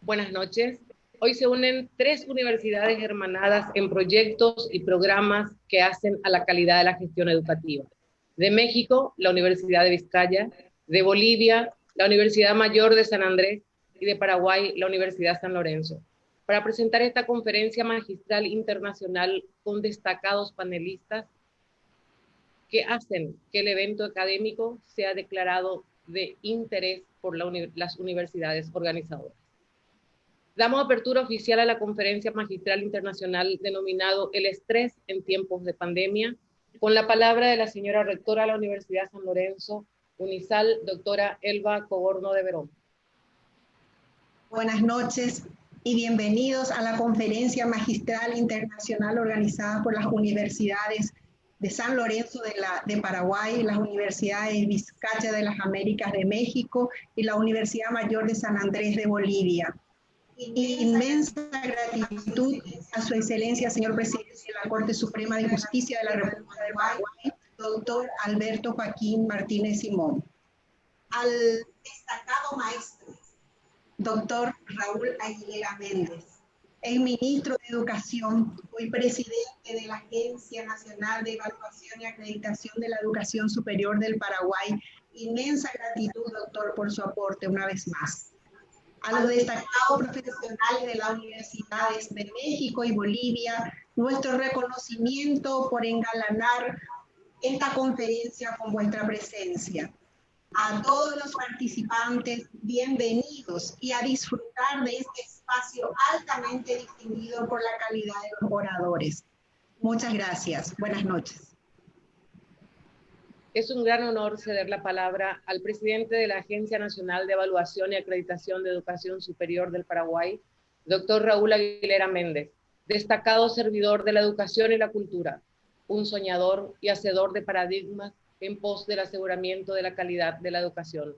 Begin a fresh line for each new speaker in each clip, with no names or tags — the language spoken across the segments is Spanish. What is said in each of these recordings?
Buenas noches. Hoy se unen 3 universidades hermanadas en proyectos y programas que hacen a la calidad de la gestión educativa. De México, la Universidad de Vizcaya; de Bolivia, la Universidad Mayor de San Andrés; y de Paraguay, la Universidad San Lorenzo, para presentar esta conferencia magistral internacional con destacados panelistas que hacen que el evento académico sea declarado de interés por las universidades organizadoras. Damos apertura oficial a la conferencia magistral internacional denominado El estrés en tiempos de pandemia, con la palabra de la señora rectora de la Universidad San Lorenzo, Unisal, doctora Elba Coborno de Verón.
Buenas noches y bienvenidos a la conferencia magistral internacional organizada por las universidades de San Lorenzo de Paraguay, las universidades Vizcaya de las Américas de México y la Universidad Mayor de San Andrés de Bolivia. Inmensa gratitud a su excelencia, señor presidente de la Corte Suprema de Justicia de la República de Paraguay, doctor Alberto Joaquín Martínez Simón. Al destacado maestro, doctor Raúl Aguilera Méndez, el ministro de Educación, hoy presidente de la Agencia Nacional de Evaluación y Acreditación de la Educación Superior del Paraguay. Inmensa gratitud, doctor, por su aporte una vez más. A los destacados profesionales de las universidades de México y Bolivia, nuestro reconocimiento por engalanar esta conferencia con vuestra presencia. A todos los participantes, bienvenidos y a disfrutar de este espacio altamente distinguido por la calidad de los oradores. Muchas gracias. Buenas noches.
Es un gran honor ceder la palabra al presidente de la Agencia Nacional de Evaluación y Acreditación de Educación Superior del Paraguay, doctor Raúl Aguilera Méndez, destacado servidor de la educación y la cultura, un soñador y hacedor de paradigmas en pos del aseguramiento de la calidad de la educación.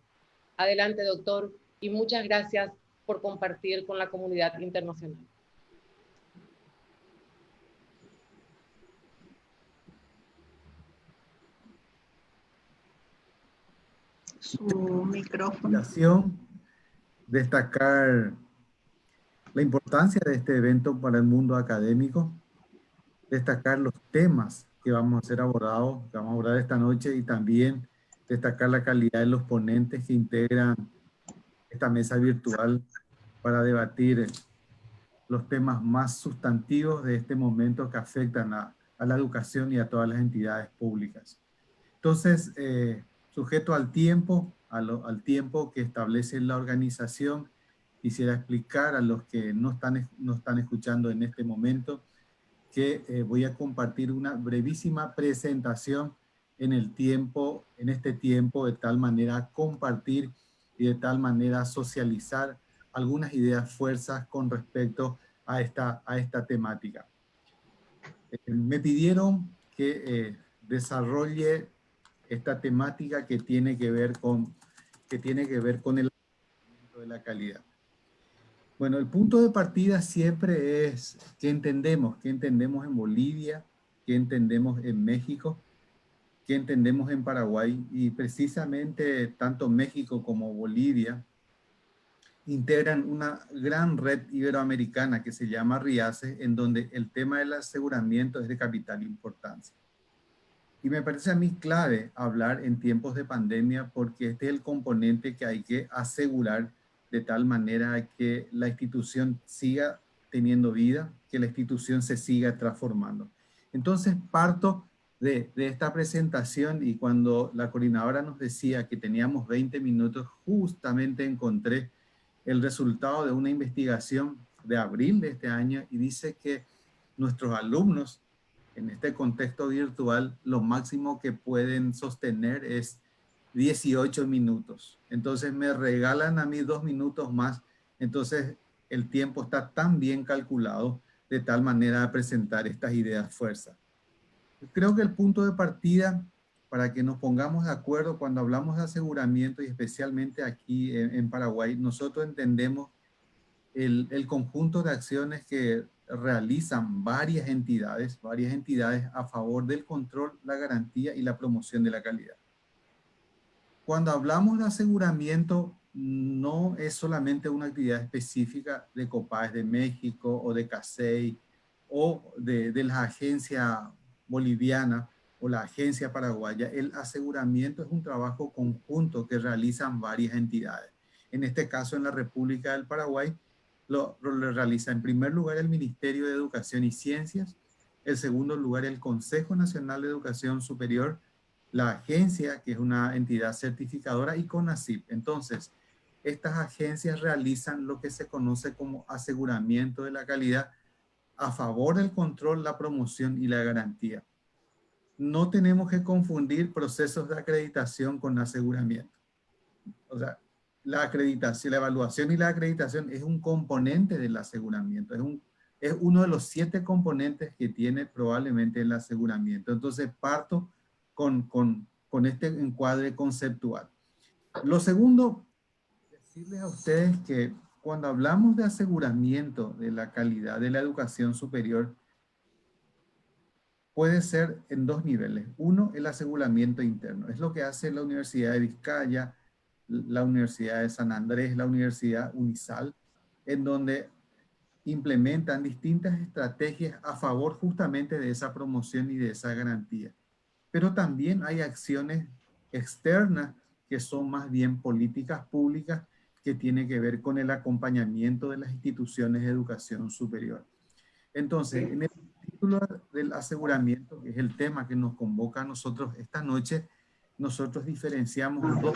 Adelante, doctor, y muchas gracias por compartir con la comunidad internacional.
Su micrófono.
Destacar la importancia de este evento para el mundo académico, destacar los temas que vamos a ser abordados, que vamos a abordar esta noche, y también destacar la calidad de los ponentes que integran esta mesa virtual para debatir los temas más sustantivos de este momento que afectan a la educación y a todas las entidades públicas. Entonces, sujeto al tiempo, al tiempo que establece la organización, quisiera explicar a los que no están escuchando en este momento que voy a compartir una brevísima presentación en este tiempo, de tal manera compartir y de tal manera socializar algunas ideas fuerzas con respecto a esta temática. Me pidieron que desarrolle esta temática que tiene que ver con el de la calidad. Bueno, el punto de partida siempre es qué entendemos en Bolivia, qué entendemos en México, qué entendemos en Paraguay, y precisamente tanto México como Bolivia integran una gran red iberoamericana que se llama RIACE, en donde el tema del aseguramiento es de capital importancia. Y me parece a mí clave hablar en tiempos de pandemia, porque este es el componente que hay que asegurar de tal manera que la institución siga teniendo vida, que la institución se siga transformando. Entonces parto de esta presentación, y cuando la coordinadora nos decía que teníamos 20 minutos, justamente encontré el resultado de una investigación de abril de este año, y dice que nuestros alumnos en este contexto virtual, lo máximo que pueden sostener es 18 minutos. Entonces me regalan a mí 2 minutos más. Entonces el tiempo está tan bien calculado de tal manera de presentar estas ideas fuerza. Creo que el punto de partida para que nos pongamos de acuerdo cuando hablamos de aseguramiento, y especialmente aquí en Paraguay, nosotros entendemos el conjunto de acciones que realizan varias entidades a favor del control, la garantía y la promoción de la calidad. Cuando hablamos de aseguramiento, no es solamente una actividad específica de Copás de México o de CASEI o de la agencia boliviana o la agencia paraguaya. El aseguramiento es un trabajo conjunto que realizan varias entidades. En este caso, en la República del Paraguay, lo realiza en primer lugar el Ministerio de Educación y Ciencias, en segundo lugar el Consejo Nacional de Educación Superior, la agencia, que es una entidad certificadora, y CONACYT. Entonces, estas agencias realizan lo que se conoce como aseguramiento de la calidad a favor del control, la promoción y la garantía. No tenemos que confundir procesos de acreditación con aseguramiento. O sea, la acreditación, la evaluación y la acreditación es un componente del aseguramiento, es uno de los 7 componentes que tiene probablemente el aseguramiento. Entonces parto con este encuadre conceptual. Lo segundo, decirles a ustedes que cuando hablamos de aseguramiento de la calidad de la educación superior, puede ser en 2 niveles. Uno, el aseguramiento interno. Es lo que hace la Universidad de Vizcaya, la Universidad de San Andrés, la Universidad Unisal, en donde implementan distintas estrategias a favor justamente de esa promoción y de esa garantía. Pero también hay acciones externas que son más bien políticas públicas que tienen que ver con el acompañamiento de las instituciones de educación superior. Entonces, en el título del aseguramiento, que es el tema que nos convoca a nosotros esta noche, nosotros diferenciamos 2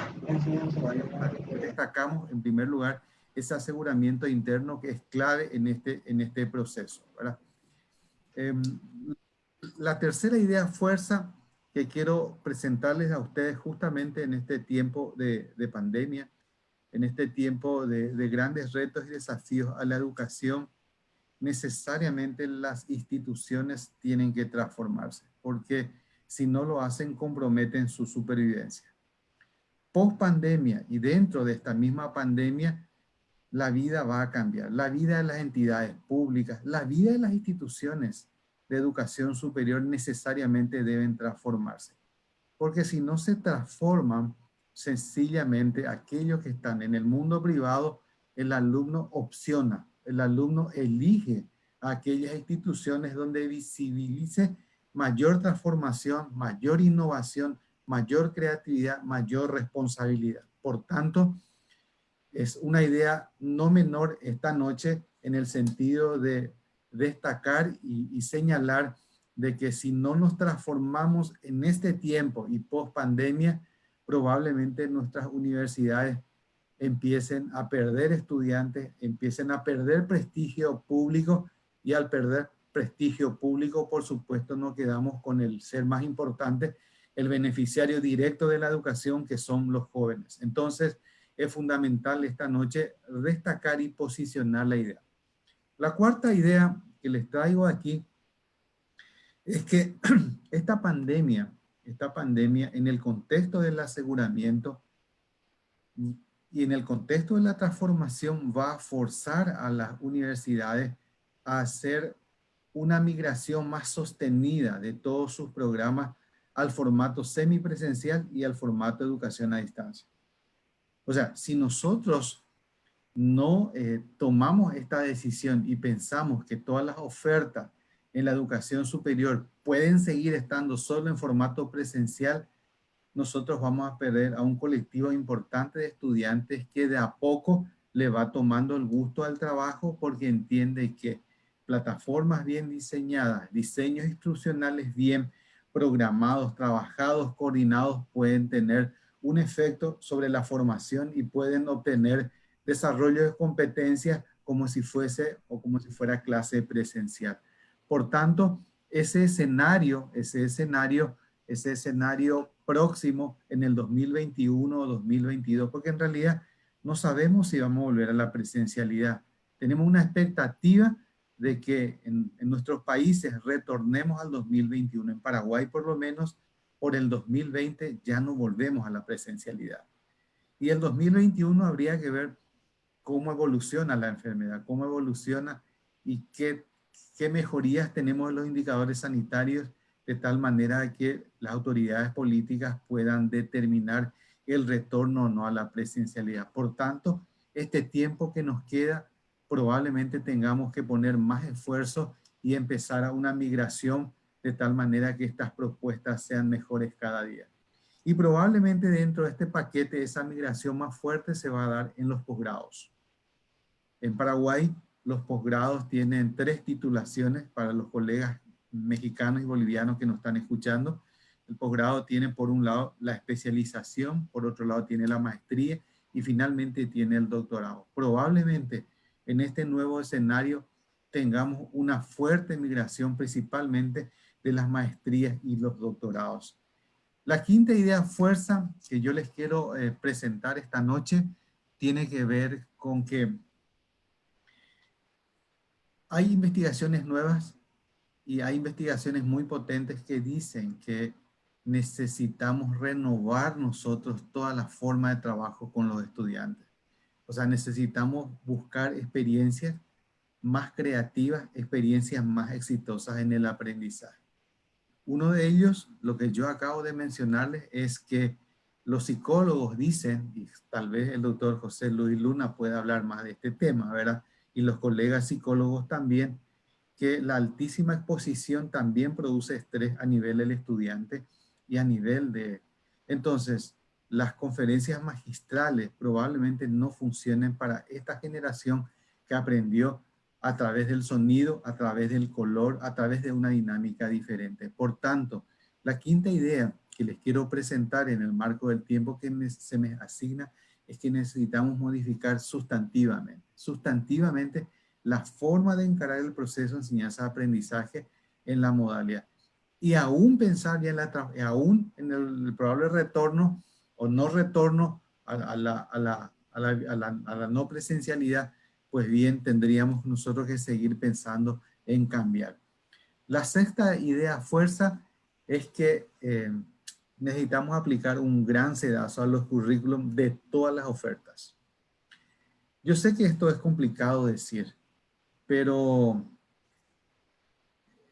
destacamos en primer lugar ese aseguramiento interno que es clave en este proceso, ¿verdad? La tercera idea fuerza que quiero presentarles a ustedes justamente en este tiempo de pandemia, en este tiempo de grandes retos y desafíos a la educación, necesariamente las instituciones tienen que transformarse, porque si no lo hacen comprometen su supervivencia. Post pandemia y dentro de esta misma pandemia, la vida va a cambiar. La vida de las entidades públicas, la vida de las instituciones de educación superior necesariamente deben transformarse. Porque si no se transforman, sencillamente aquellos que están en el mundo privado, el alumno opciona, el alumno elige a aquellas instituciones donde visibilice mayor transformación, mayor innovación, mayor creatividad, mayor responsabilidad. Por tanto, es una idea no menor esta noche en el sentido de destacar y señalar de que si no nos transformamos en este tiempo y post pandemia, probablemente nuestras universidades empiecen a perder estudiantes, empiecen a perder prestigio público, y al perder prestigio público, por supuesto, nos quedamos con el ser más importante, el beneficiario directo de la educación, que son los jóvenes. Entonces, es fundamental esta noche destacar y posicionar la idea. La cuarta idea que les traigo aquí es que esta pandemia en el contexto del aseguramiento y en el contexto de la transformación va a forzar a las universidades a hacer una migración más sostenida de todos sus programas al formato semipresencial y al formato de educación a distancia. O sea, si nosotros no tomamos esta decisión y pensamos que todas las ofertas en la educación superior pueden seguir estando solo en formato presencial, nosotros vamos a perder a un colectivo importante de estudiantes que de a poco le va tomando el gusto al trabajo, porque entiende que plataformas bien diseñadas, diseños instruccionales bien programados, trabajados, coordinados, pueden tener un efecto sobre la formación y pueden obtener desarrollo de competencias como si fuese o como si fuera clase presencial. Por tanto, ese escenario próximo en el 2021 o 2022, porque en realidad no sabemos si vamos a volver a la presencialidad. Tenemos una expectativa de que en nuestros países retornemos al 2021. En Paraguay, por lo menos, por el 2020 ya no volvemos a la presencialidad. Y el 2021 habría que ver cómo evoluciona la enfermedad, cómo evoluciona y qué mejorías tenemos en los indicadores sanitarios, de tal manera que las autoridades políticas puedan determinar el retorno o no a la presencialidad. Por tanto, este tiempo que nos queda, probablemente tengamos que poner más esfuerzo y empezar a una migración de tal manera que estas propuestas sean mejores cada día. Y probablemente dentro de este paquete, esa migración más fuerte se va a dar en los posgrados. En Paraguay, los posgrados tienen 3 titulaciones para los colegas mexicanos y bolivianos que nos están escuchando. El posgrado tiene por un lado la especialización, por otro lado tiene la maestría y finalmente tiene el doctorado. Probablemente en este nuevo escenario tengamos una fuerte migración principalmente de las maestrías y los doctorados. La quinta idea fuerza que yo les quiero presentar esta noche tiene que ver con que hay investigaciones nuevas y hay investigaciones muy potentes que dicen que necesitamos renovar nosotros toda la forma de trabajo con los estudiantes. O sea, necesitamos buscar experiencias más creativas, experiencias más exitosas en el aprendizaje. Uno de ellos, lo que yo acabo de mencionarles, es que los psicólogos dicen, y tal vez el doctor José Luis Luna pueda hablar más de este tema, ¿verdad? Y los colegas psicólogos también, que la altísima exposición también produce estrés a nivel del estudiante y a nivel de... Entonces, las conferencias magistrales probablemente no funcionen para esta generación que aprendió a través del sonido, a través del color, a través de una dinámica diferente. Por tanto, la quinta idea que les quiero presentar en el marco del tiempo que se me asigna es que necesitamos modificar sustantivamente la forma de encarar el proceso de enseñanza-aprendizaje en la modalidad. Y aún pensar ya aún en el probable retorno o no retorno a la no presencialidad, pues bien, tendríamos nosotros que seguir pensando en cambiar. La sexta idea fuerza es que necesitamos aplicar un gran sedazo a los currículums de todas las ofertas. Yo sé que esto es complicado decir, pero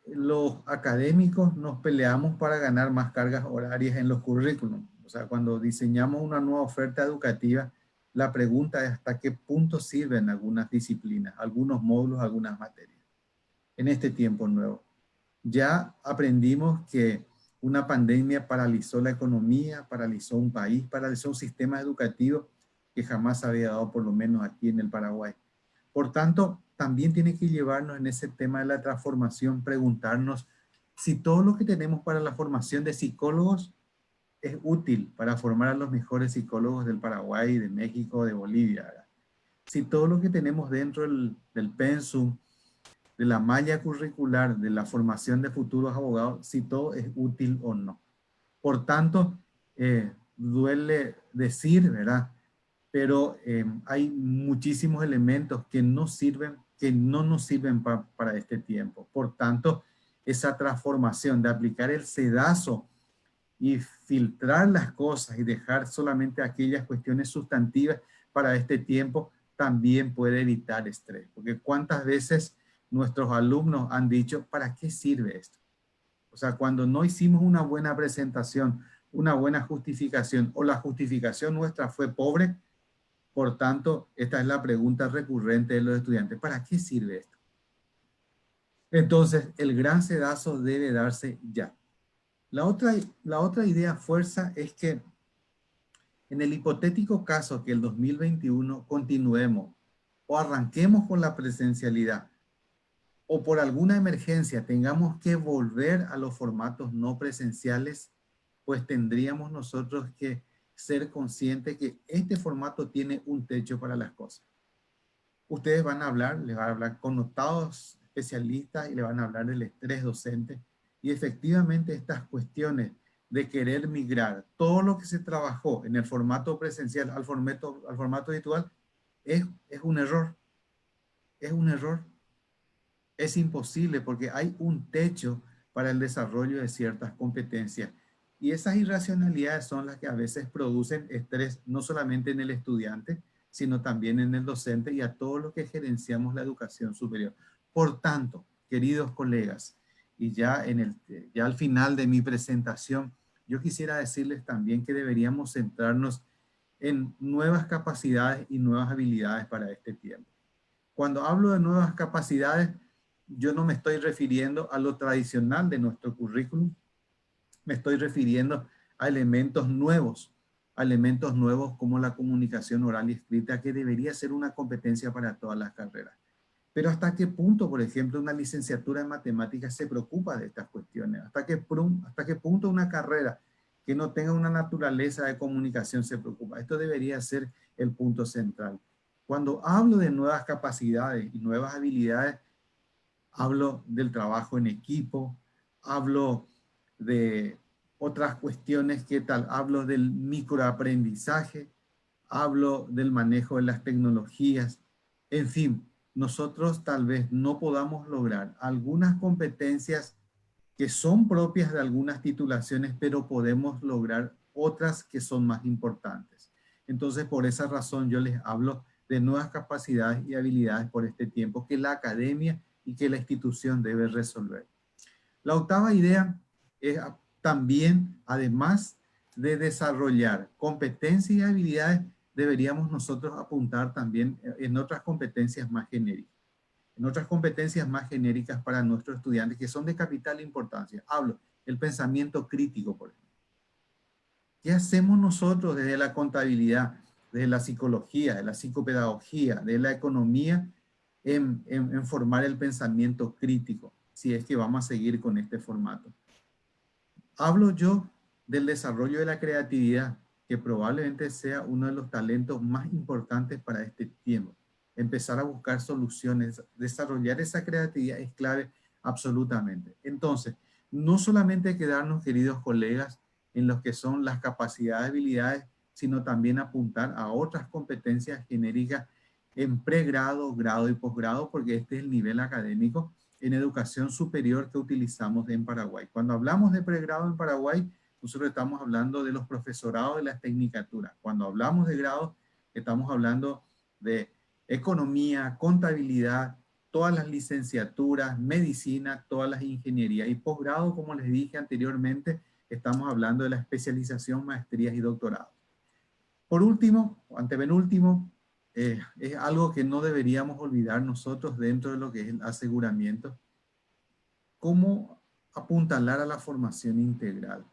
los académicos nos peleamos para ganar más cargas horarias en los currículums. O sea, cuando diseñamos una nueva oferta educativa, la pregunta es hasta qué punto sirven algunas disciplinas, algunos módulos, algunas materias en este tiempo nuevo. Ya aprendimos que una pandemia paralizó la economía, paralizó un país, paralizó un sistema educativo que jamás había dado, por lo menos aquí en el Paraguay. Por tanto, también tiene que llevarnos en ese tema de la transformación, preguntarnos si todo lo que tenemos para la formación de psicólogos es útil para formar a los mejores psicólogos del Paraguay, de México, de Bolivia, ¿verdad? Si todo lo que tenemos dentro del pensum, de la malla curricular, de la formación de futuros abogados, si todo es útil o no. Por tanto, duele decir, ¿verdad? Pero hay muchísimos elementos que no sirven, que no nos sirven para este tiempo. Por tanto, esa transformación de aplicar el sedazo y filtrar las cosas y dejar solamente aquellas cuestiones sustantivas para este tiempo también puede evitar estrés. Porque cuántas veces nuestros alumnos han dicho, ¿para qué sirve esto? O sea, cuando no hicimos una buena presentación, una buena justificación o la justificación nuestra fue pobre, por tanto, esta es la pregunta recurrente de los estudiantes. ¿Para qué sirve esto? Entonces, el gran sedazo debe darse ya. La otra idea fuerza es que en el hipotético caso que el 2021 continuemos o arranquemos con la presencialidad o por alguna emergencia tengamos que volver a los formatos no presenciales, pues tendríamos nosotros que ser conscientes que este formato tiene un techo para las cosas. Ustedes van a hablar, les van a hablar connotados especialistas y le van a hablar del estrés docente. Y efectivamente estas cuestiones de querer migrar todo lo que se trabajó en el formato presencial al formato virtual es un error. Es un error. Es imposible porque hay un techo para el desarrollo de ciertas competencias. Y esas irracionalidades son las que a veces producen estrés, no solamente en el estudiante, sino también en el docente y a todos los que gerenciamos la educación superior. Por tanto, queridos colegas, y ya al final de mi presentación, yo quisiera decirles también que deberíamos centrarnos en nuevas capacidades y nuevas habilidades para este tiempo. Cuando hablo de nuevas capacidades, yo no me estoy refiriendo a lo tradicional de nuestro currículum, me estoy refiriendo a elementos nuevos como la comunicación oral y escrita, que debería ser una competencia para todas las carreras. Pero ¿hasta qué punto, por ejemplo, una licenciatura en matemáticas se preocupa de estas cuestiones? ¿Hasta qué punto una carrera que no tenga una naturaleza de comunicación se preocupa? Esto debería ser el punto central. Cuando hablo de nuevas capacidades y nuevas habilidades, hablo del trabajo en equipo, hablo de otras cuestiones que tal, hablo del microaprendizaje, hablo del manejo de las tecnologías, en fin, nosotros tal vez no podamos lograr algunas competencias que son propias de algunas titulaciones, pero podemos lograr otras que son más importantes. Entonces, por esa razón yo les hablo de nuevas capacidades y habilidades por este tiempo que la academia y que la institución debe resolver. La octava idea es también, además de desarrollar competencias y habilidades, deberíamos nosotros apuntar también en otras competencias más genéricas. En otras competencias más genéricas para nuestros estudiantes que son de capital importancia. Hablo del pensamiento crítico, por ejemplo. ¿Qué hacemos nosotros desde la contabilidad, desde la psicología, de la psicopedagogía, de la economía, en formar el pensamiento crítico, si es que vamos a seguir con este formato? Hablo yo del desarrollo de la creatividad, que probablemente sea uno de los talentos más importantes para este tiempo. Empezar a buscar soluciones, desarrollar esa creatividad es clave absolutamente. Entonces, no solamente quedarnos, queridos colegas, en lo que son las capacidades, habilidades, sino también apuntar a otras competencias genéricas en pregrado, grado y posgrado, porque este es el nivel académico en educación superior que utilizamos en Paraguay. Cuando hablamos de pregrado en Paraguay, nosotros estamos hablando de los profesorados de las tecnicaturas. Cuando hablamos de grado, estamos hablando de economía, contabilidad, todas las licenciaturas, medicina, todas las ingenierías. Y posgrado, como les dije anteriormente, estamos hablando de la especialización, maestrías y doctorados. Por último, antepenúltimo, es algo que no deberíamos olvidar nosotros dentro de lo que es el aseguramiento, cómo apuntalar a la formación integral,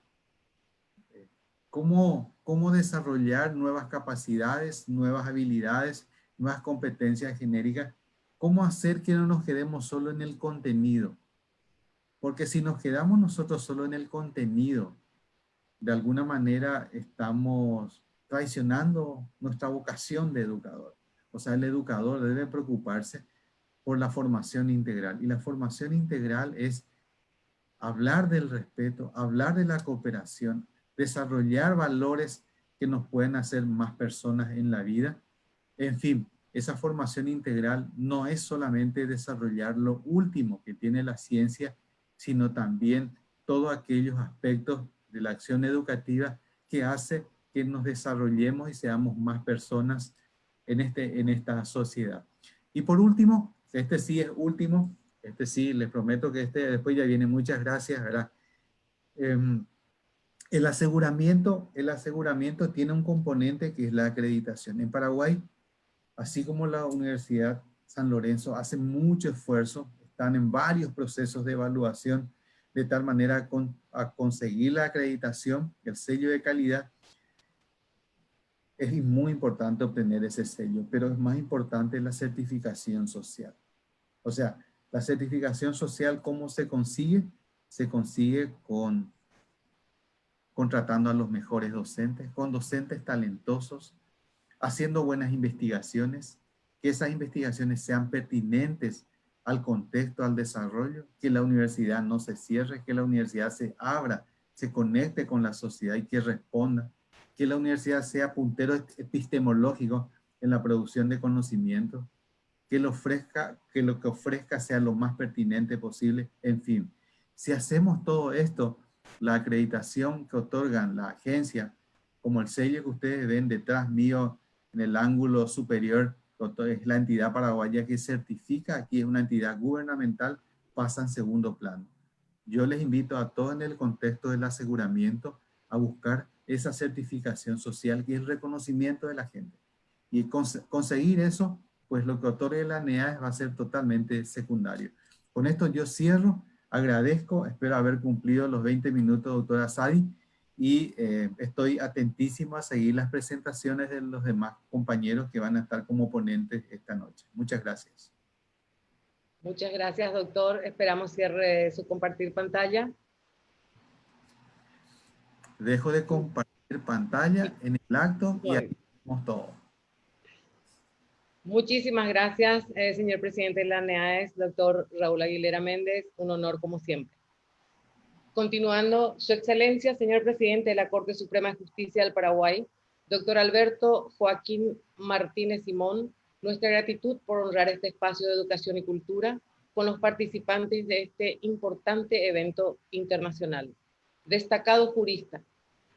cómo desarrollar nuevas capacidades, nuevas habilidades, nuevas competencias genéricas, cómo hacer que no nos quedemos solo en el contenido, porque si nos quedamos nosotros solo en el contenido, de alguna manera estamos traicionando nuestra vocación de educador. O sea, el educador debe preocuparse por la formación integral. Y la formación integral es hablar del respeto, hablar de la cooperación, desarrollar valores que nos pueden hacer más personas en la vida. En fin, esa formación integral no es solamente desarrollar lo último que tiene la ciencia, sino también todos aquellos aspectos de la acción educativa que hace que nos desarrollemos y seamos más personas en esta sociedad. Y por último, este sí es último, este sí, les prometo que después ya viene, muchas gracias, ¿verdad? El aseguramiento tiene un componente que es la acreditación. En Paraguay, así como la Universidad San Lorenzo, hace mucho esfuerzo, están en varios procesos de evaluación, de tal manera a conseguir la acreditación, el sello de calidad. Es muy importante obtener ese sello, pero es más importante la certificación social. O sea, la certificación social, ¿cómo se consigue? Se consigue contratando a los mejores docentes, con docentes talentosos, haciendo buenas investigaciones, que esas investigaciones sean pertinentes al contexto, al desarrollo, que la universidad no se cierre, que la universidad se abra, se conecte con la sociedad y que responda, que la universidad sea puntero epistemológico en la producción de conocimiento, que lo que ofrezca sea lo más pertinente posible, en fin. Si hacemos todo esto, la acreditación que otorgan la agencia, como el sello que ustedes ven detrás mío en el ángulo superior, es la entidad paraguaya que certifica, aquí es una entidad gubernamental, pasa en segundo plano. Yo les invito a todos en el contexto del aseguramiento a buscar esa certificación social y el reconocimiento de la gente. Y conseguir eso, pues lo que otorgue la NEA va a ser totalmente secundario. Con esto yo cierro, agradezco, espero haber cumplido los 20 minutos, doctora Sadi, y estoy atentísimo a seguir las presentaciones de los demás compañeros que van a estar como ponentes esta noche. Muchas gracias.
Muchas gracias, doctor. Esperamos cierre su compartir pantalla.
Dejo de compartir pantalla en el acto y aquí vemos todo.
Muchísimas gracias, señor presidente de la NEAES, doctor Raúl Aguilera Méndez. Un honor como siempre. Continuando, su excelencia, señor presidente de la Corte Suprema de Justicia del Paraguay, doctor Alberto Joaquín Martínez Simón, nuestra gratitud por honrar este espacio de educación y cultura con los participantes de este importante evento internacional. Destacado jurista,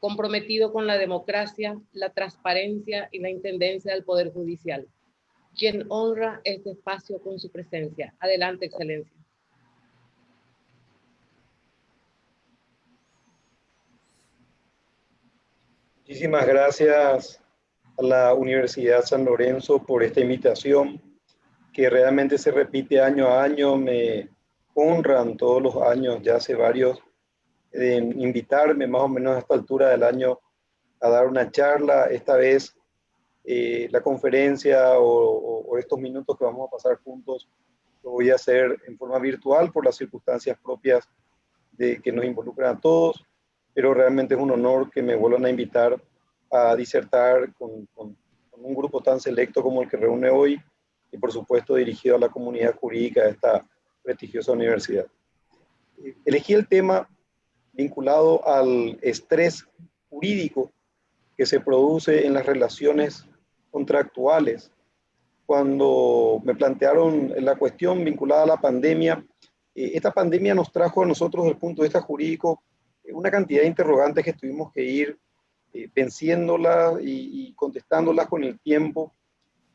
comprometido con la democracia, la transparencia y la independencia del Poder Judicial, quien honra este espacio con su presencia. Adelante, excelencia.
Muchísimas gracias a la Universidad San Lorenzo por esta invitación, que realmente se repite año a año. Me honran todos los años, ya hace varios, de invitarme más o menos a esta altura del año a dar una charla. Esta vez la conferencia o estos minutos que vamos a pasar juntos lo voy a hacer en forma virtual por las circunstancias propias de que nos involucran a todos, pero realmente es un honor que me vuelvan a invitar a disertar con un grupo tan selecto como el que reúne hoy, y por supuesto dirigido a la comunidad jurídica de esta prestigiosa universidad. Elegí el tema vinculado al estrés jurídico que se produce en las relaciones contractuales. Cuando me plantearon la cuestión vinculada a la pandemia, esta pandemia nos trajo a nosotros, desde el punto de vista jurídico, una cantidad de interrogantes que tuvimos que ir venciéndolas y contestándolas con el tiempo,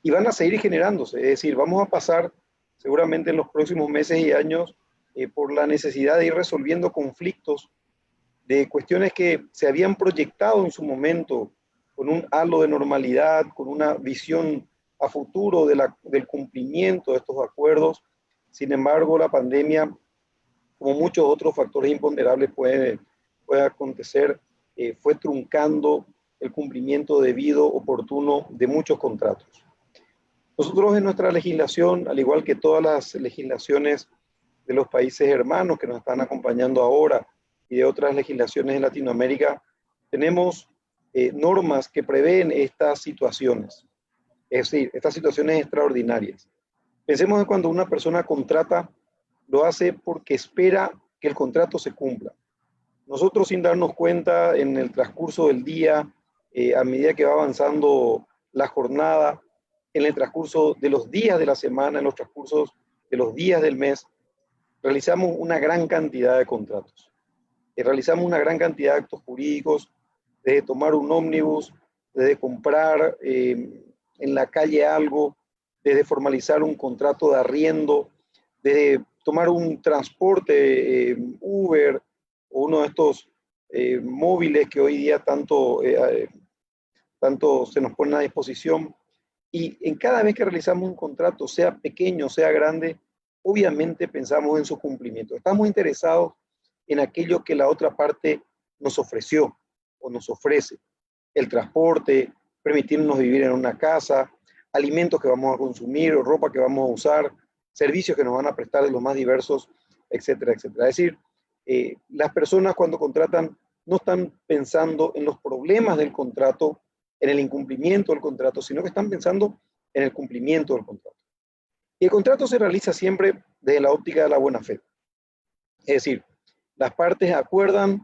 y van a seguir generándose. Es decir, vamos a pasar seguramente en los próximos meses y años por la necesidad de ir resolviendo conflictos de cuestiones que se habían proyectado en su momento con un halo de normalidad, con una visión a futuro del cumplimiento de estos acuerdos. Sin embargo, la pandemia, como muchos otros factores imponderables puede acontecer, fue truncando el cumplimiento debido, oportuno de muchos contratos. Nosotros en nuestra legislación, al igual que todas las legislaciones de los países hermanos que nos están acompañando ahora y de otras legislaciones en Latinoamérica, tenemos normas que prevén estas situaciones, es decir, estas situaciones extraordinarias. Pensemos en cuando una persona contrata, lo hace porque espera que el contrato se cumpla. Nosotros, sin darnos cuenta, en el transcurso del día, a medida que va avanzando la jornada, en el transcurso de los días de la semana, en los transcursos de los días del mes, realizamos una gran cantidad de contratos. Realizamos una gran cantidad de actos jurídicos, desde tomar un ómnibus, desde comprar en la calle algo, desde formalizar un contrato de arriendo, desde tomar un transporte Uber o uno de estos móviles que hoy día tanto se nos ponen a disposición. Y en cada vez que realizamos un contrato, sea pequeño, sea grande, obviamente pensamos en su cumplimiento. Estamos interesados en aquello que la otra parte nos ofreció o nos ofrece. El transporte, permitirnos vivir en una casa, alimentos que vamos a consumir o ropa que vamos a usar, servicios que nos van a prestar de los más diversos, etcétera, etcétera. Es decir, las personas cuando contratan no están pensando en los problemas del contrato, en el incumplimiento del contrato, sino que están pensando en el cumplimiento del contrato. Y el contrato se realiza siempre desde la óptica de la buena fe. Es decir, las partes acuerdan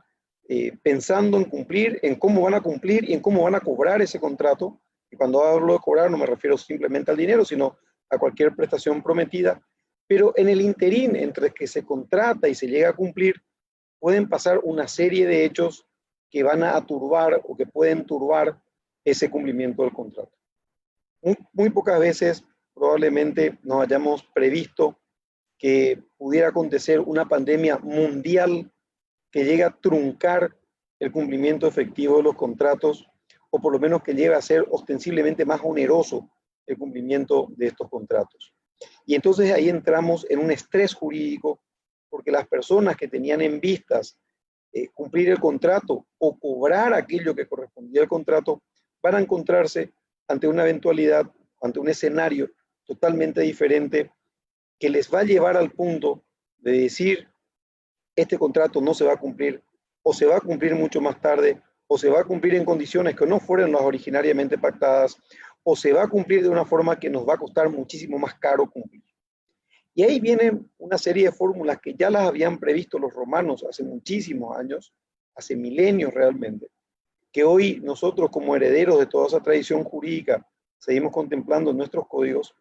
pensando en cumplir, en cómo van a cumplir y en cómo van a cobrar ese contrato. Y cuando hablo de cobrar no me refiero simplemente al dinero, sino a cualquier prestación prometida. Pero en el interín, entre que se contrata y se llega a cumplir, pueden pasar una serie de hechos que van a turbar o que pueden turbar ese cumplimiento del contrato. Muy pocas veces probablemente nos hayamos previsto que pudiera acontecer una pandemia mundial que llegue a truncar el cumplimiento efectivo de los contratos, o por lo menos que llegue a ser ostensiblemente más oneroso el cumplimiento de estos contratos. Y entonces ahí entramos en un estrés jurídico, porque las personas que tenían en vistas cumplir el contrato o cobrar aquello que correspondía al contrato, van a encontrarse ante una eventualidad, ante un escenario totalmente diferente que les va a llevar al punto de decir, este contrato no se va a cumplir, o se va a cumplir mucho más tarde, o se va a cumplir en condiciones que no fueron las originariamente pactadas, o se va a cumplir de una forma que nos va a costar muchísimo más caro cumplir. Y ahí viene una serie de fórmulas que ya las habían previsto los romanos hace muchísimos años, hace milenios realmente, que hoy nosotros como herederos de toda esa tradición jurídica seguimos contemplando en nuestros códigos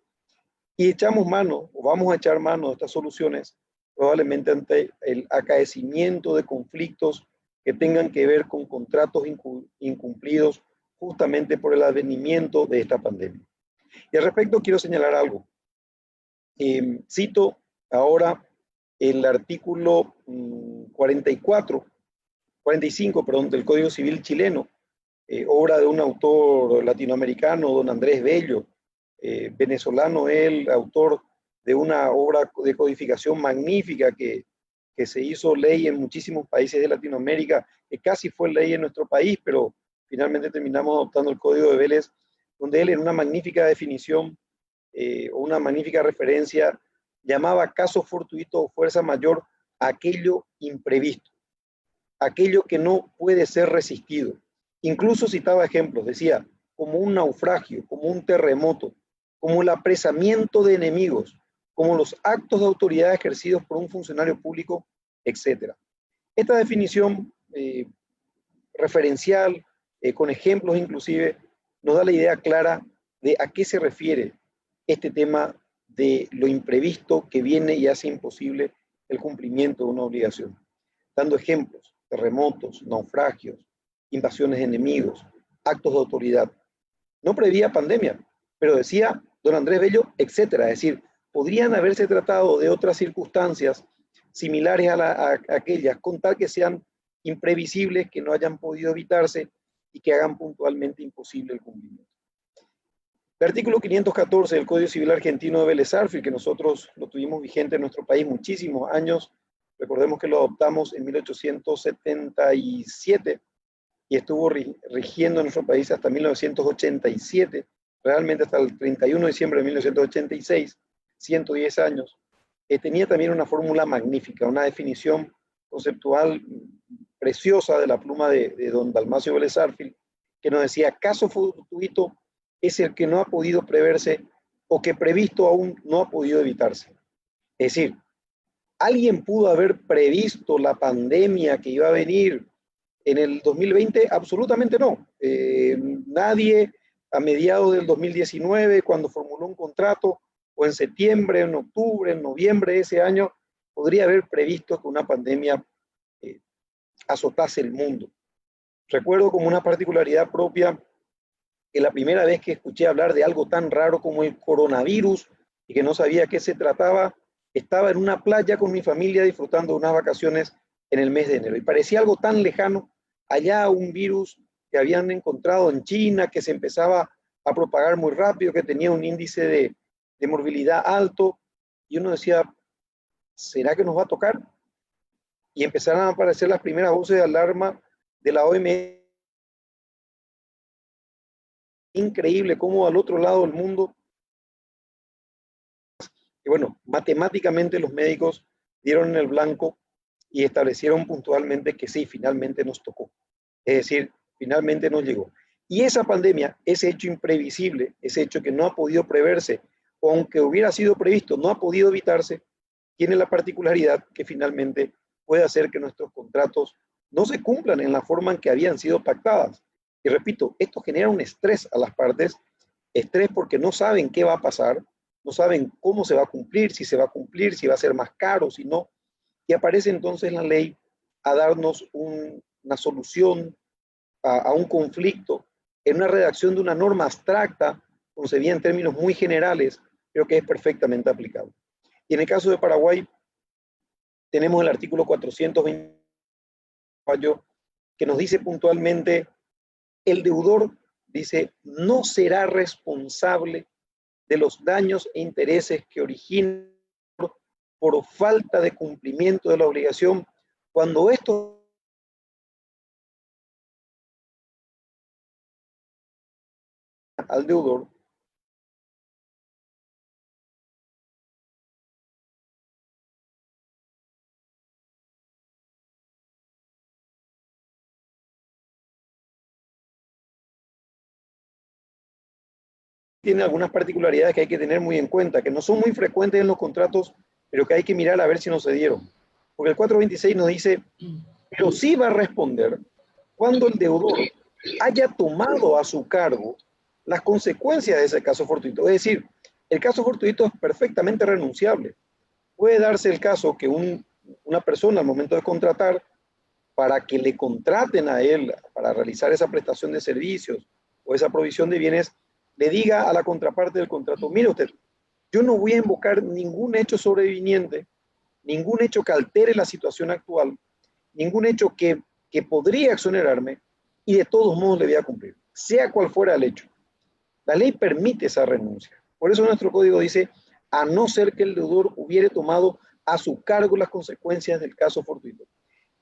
y echamos mano, o vamos a echar mano de estas soluciones, probablemente ante el acaecimiento de conflictos que tengan que ver con contratos incumplidos justamente por el advenimiento de esta pandemia. Y al respecto quiero señalar algo. Cito ahora el artículo 45, del Código Civil chileno, obra de un autor latinoamericano, don Andrés Bello, venezolano él, autor de una obra de codificación magnífica que se hizo ley en muchísimos países de Latinoamérica, que casi fue ley en nuestro país, pero finalmente terminamos adoptando el Código de Vélez, donde él en una magnífica definición o una magnífica referencia llamaba caso fortuito o fuerza mayor a aquello imprevisto, aquello que no puede ser resistido. Incluso citaba ejemplos, decía, como un naufragio, como un terremoto, como el apresamiento de enemigos, como los actos de autoridad ejercidos por un funcionario público, etc. Esta definición referencial, con ejemplos inclusive, nos da la idea clara de a qué se refiere este tema de lo imprevisto que viene y hace imposible el cumplimiento de una obligación. Dando ejemplos, terremotos, naufragios, invasiones de enemigos, actos de autoridad. No prevía pandemia, pero decía don Andrés Bello, etcétera. Es decir, podrían haberse tratado de otras circunstancias similares a aquellas, con tal que sean imprevisibles, que no hayan podido evitarse y que hagan puntualmente imposible el cumplimiento. El artículo 514 del Código Civil Argentino de Vélez Sarsfield, que nosotros lo tuvimos vigente en nuestro país muchísimos años, recordemos que lo adoptamos en 1877 y estuvo rigiendo en nuestro país hasta 1987, realmente hasta el 31 de diciembre de 1986, 110 años. Tenía también una fórmula magnífica, una definición conceptual preciosa de la pluma de don Dalmacio Vélez Sarsfield, que nos decía, caso fortuito es el que no ha podido preverse o que previsto aún no ha podido evitarse. Es decir, ¿alguien pudo haber previsto la pandemia que iba a venir en el 2020? Absolutamente no. Nadie a mediados del 2019, cuando formuló un contrato, o en septiembre, en octubre, en noviembre de ese año, podría haber previsto que una pandemia azotase el mundo. Recuerdo como una particularidad propia que la primera vez que escuché hablar de algo tan raro como el coronavirus y que no sabía qué se trataba, estaba en una playa con mi familia disfrutando de unas vacaciones en el mes de enero. Y parecía algo tan lejano, allá un virus que habían encontrado en China, que se empezaba a propagar muy rápido, que tenía un índice de morbilidad alto, y uno decía, ¿será que nos va a tocar? Y empezaron a aparecer las primeras voces de alarma de la OMS. Increíble cómo al otro lado del mundo, y bueno, matemáticamente los médicos dieron en el blanco y establecieron puntualmente que sí, finalmente nos tocó. Es decir, finalmente nos llegó. Y esa pandemia, ese hecho imprevisible, ese hecho que no ha podido preverse, o aunque hubiera sido previsto, no ha podido evitarse, tiene la particularidad que finalmente puede hacer que nuestros contratos no se cumplan en la forma en que habían sido pactadas. Y repito, esto genera un estrés a las partes, estrés porque no saben qué va a pasar, no saben cómo se va a cumplir, si va a ser más caro, si no. Y aparece entonces la ley a darnos una solución a un conflicto en una redacción de una norma abstracta, concebida en términos muy generales, pero que es perfectamente aplicable. Y en el caso de Paraguay, tenemos el artículo 420 que nos dice puntualmente, el deudor, dice, no será responsable de los daños e intereses que originen por falta de cumplimiento de la obligación cuando esto al deudor tiene algunas particularidades que hay que tener muy en cuenta, que no son muy frecuentes en los contratos, pero que hay que mirar a ver si no se dieron. Porque el 426 nos dice, pero sí va a responder cuando el deudor haya tomado a su cargo las consecuencias de ese caso fortuito. Es decir, el caso fortuito es perfectamente renunciable. Puede darse el caso que una persona al momento de contratar, para que le contraten a él para realizar esa prestación de servicios o esa provisión de bienes, le diga a la contraparte del contrato, mire usted, yo no voy a invocar ningún hecho sobreviniente, ningún hecho que altere la situación actual, ningún hecho que podría exonerarme, y de todos modos le voy a cumplir, sea cual fuera el hecho. La ley permite esa renuncia. Por eso nuestro código dice, a no ser que el deudor hubiere tomado a su cargo las consecuencias del caso fortuito.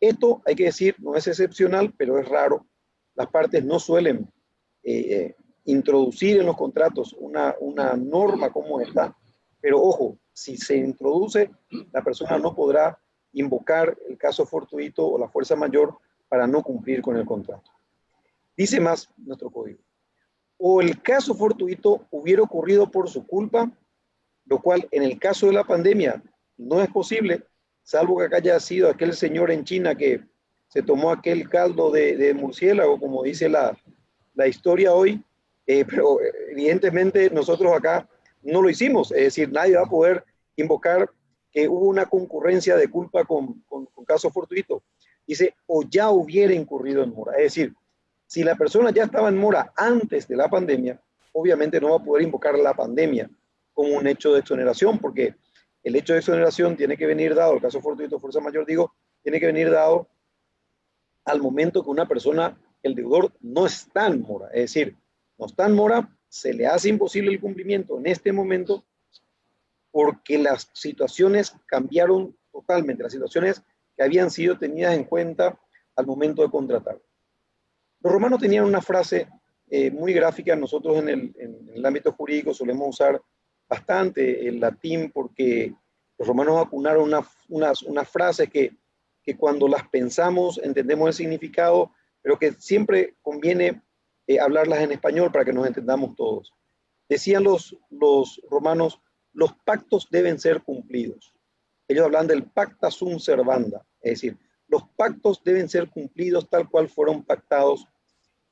Esto, hay que decir, no es excepcional, pero es raro. Las partes no suelen introducir en los contratos una norma como esta, pero ojo, si se introduce, la persona no podrá invocar el caso fortuito o la fuerza mayor para no cumplir con el contrato. Dice más nuestro código. O el caso fortuito hubiera ocurrido por su culpa, lo cual en el caso de la pandemia no es posible, salvo que acá haya sido aquel señor en China que se tomó aquel caldo de murciélago, como dice la historia hoy, pero evidentemente nosotros acá no lo hicimos, es decir, nadie va a poder invocar que hubo una concurrencia de culpa con caso fortuito. Dice, o ya hubiera incurrido en mora, es decir, si la persona ya estaba en mora antes de la pandemia, obviamente no va a poder invocar la pandemia como un hecho de exoneración, porque el hecho de exoneración tiene que venir dado, el caso fortuito, fuerza mayor, digo, tiene que venir dado al momento que una persona, el deudor, no está en mora. Es decir, no está en mora, se le hace imposible el cumplimiento en este momento porque las situaciones cambiaron totalmente, las situaciones que habían sido tenidas en cuenta al momento de contratar. Los romanos tenían una frase muy gráfica, nosotros en el ámbito jurídico solemos usar bastante el latín porque los romanos acuñaron unas frases que cuando las pensamos entendemos el significado, pero que siempre conviene hablarlas en español para que nos entendamos todos. Decían los romanos, los pactos deben ser cumplidos. Ellos hablan del pacta sunt servanda, es decir, los pactos deben ser cumplidos tal cual fueron pactados.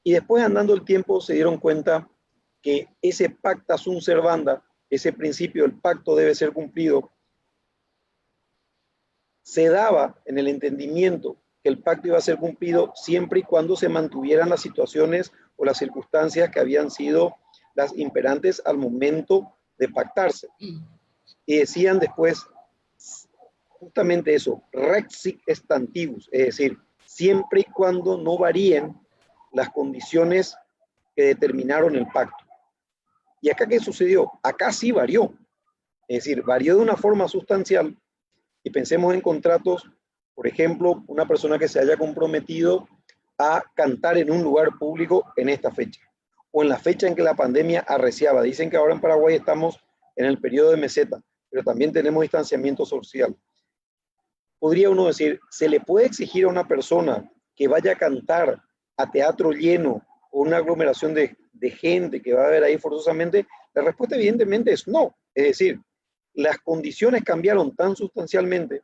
Y después, andando el tiempo, se dieron cuenta que ese pacta sunt servanda, ese principio, el pacto debe ser cumplido, se daba en el entendimiento que el pacto iba a ser cumplido siempre y cuando se mantuvieran las situaciones o las circunstancias que habían sido las imperantes al momento de pactarse. Y decían después justamente eso, rex sic stantibus, es decir, siempre y cuando no varíen las condiciones que determinaron el pacto. ¿Y acá qué sucedió? Acá sí varió, es decir, varió de una forma sustancial. Y pensemos en contratos, por ejemplo, una persona que se haya comprometido a cantar en un lugar público en esta fecha, o en la fecha en que la pandemia arreciaba. Dicen que ahora en Paraguay estamos en el periodo de meseta, pero también tenemos distanciamiento social. Podría uno decir, ¿se le puede exigir a una persona que vaya a cantar a teatro lleno o una aglomeración de gente que va a haber ahí forzosamente? La respuesta evidentemente es no. Es decir, las condiciones cambiaron tan sustancialmente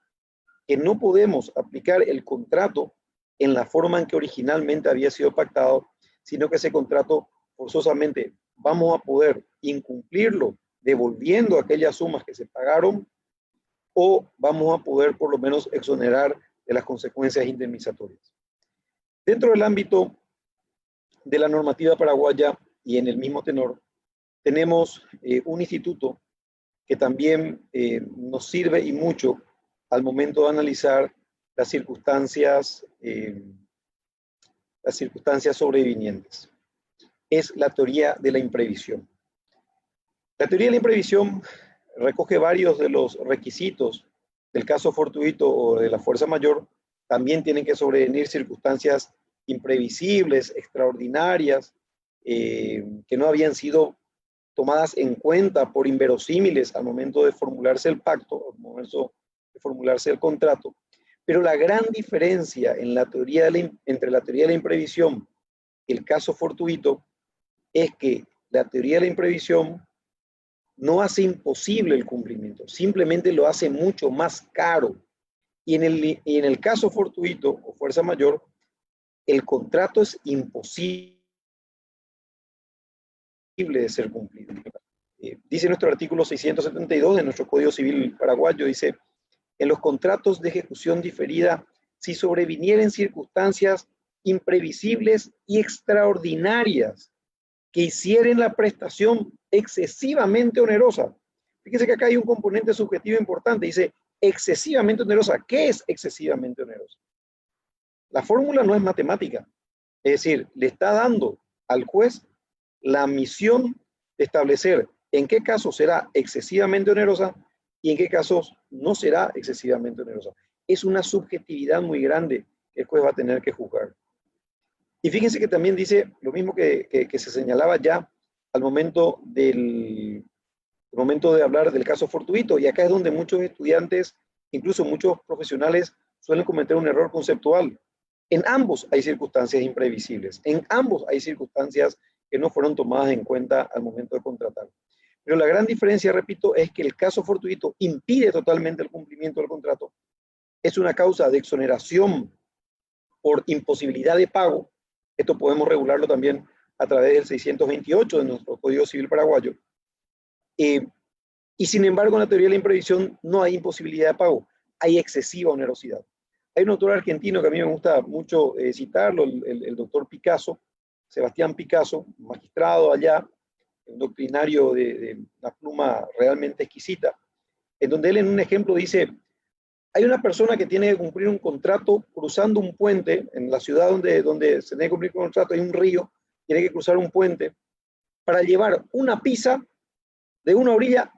que no podemos aplicar el contrato en la forma en que originalmente había sido pactado, sino que ese contrato forzosamente vamos a poder incumplirlo devolviendo aquellas sumas que se pagaron o vamos a poder por lo menos exonerar de las consecuencias indemnizatorias. Dentro del ámbito de la normativa paraguaya y en el mismo tenor, tenemos un instituto que también nos sirve y mucho al momento de analizar las circunstancias las circunstancias sobrevinientes. Es la teoría de la imprevisión. La teoría de la imprevisión recoge varios de los requisitos del caso fortuito o de la fuerza mayor. También tienen que sobrevenir circunstancias imprevisibles, extraordinarias, que no habían sido tomadas en cuenta por inverosímiles al momento de formularse el pacto, al momento de formularse el contrato. Pero la gran diferencia en la teoría entre la teoría de la imprevisión y el caso fortuito es que la teoría de la imprevisión no hace imposible el cumplimiento, simplemente lo hace mucho más caro. Y en el caso fortuito o fuerza mayor, el contrato es imposible de ser cumplido. Dice nuestro artículo 672 de nuestro Código Civil paraguayo, dice, en los contratos de ejecución diferida, si sobrevinieren circunstancias imprevisibles y extraordinarias que hicieren la prestación excesivamente onerosa. Fíjense que acá hay un componente subjetivo importante, dice excesivamente onerosa. ¿Qué es excesivamente onerosa? La fórmula no es matemática, es decir, le está dando al juez la misión de establecer en qué casos será excesivamente onerosa y en qué casos no será excesivamente onerosa. Es una subjetividad muy grande que el juez va a tener que juzgar. Y fíjense que también dice lo mismo que se señalaba ya al momento de hablar del caso fortuito, y acá es donde muchos estudiantes, incluso muchos profesionales, suelen cometer un error conceptual. En ambos hay circunstancias imprevisibles, en ambos hay circunstancias que no fueron tomadas en cuenta al momento de contratar. Pero la gran diferencia, repito, es que el caso fortuito impide totalmente el cumplimiento del contrato. Es una causa de exoneración por imposibilidad de pago. Esto podemos regularlo también a través del 628 de nuestro Código Civil paraguayo. Y sin embargo, en la teoría de la imprevisión no hay imposibilidad de pago, hay excesiva onerosidad. Hay un autor argentino que a mí me gusta mucho citarlo, el doctor Picasso, Sebastián Picasso, magistrado allá, un doctrinario de una pluma realmente exquisita, en donde él en un ejemplo dice, hay una persona que tiene que cumplir un contrato cruzando un puente, en la ciudad donde se tiene que cumplir un contrato, hay un río, tiene que cruzar un puente, para llevar una pizza de una orilla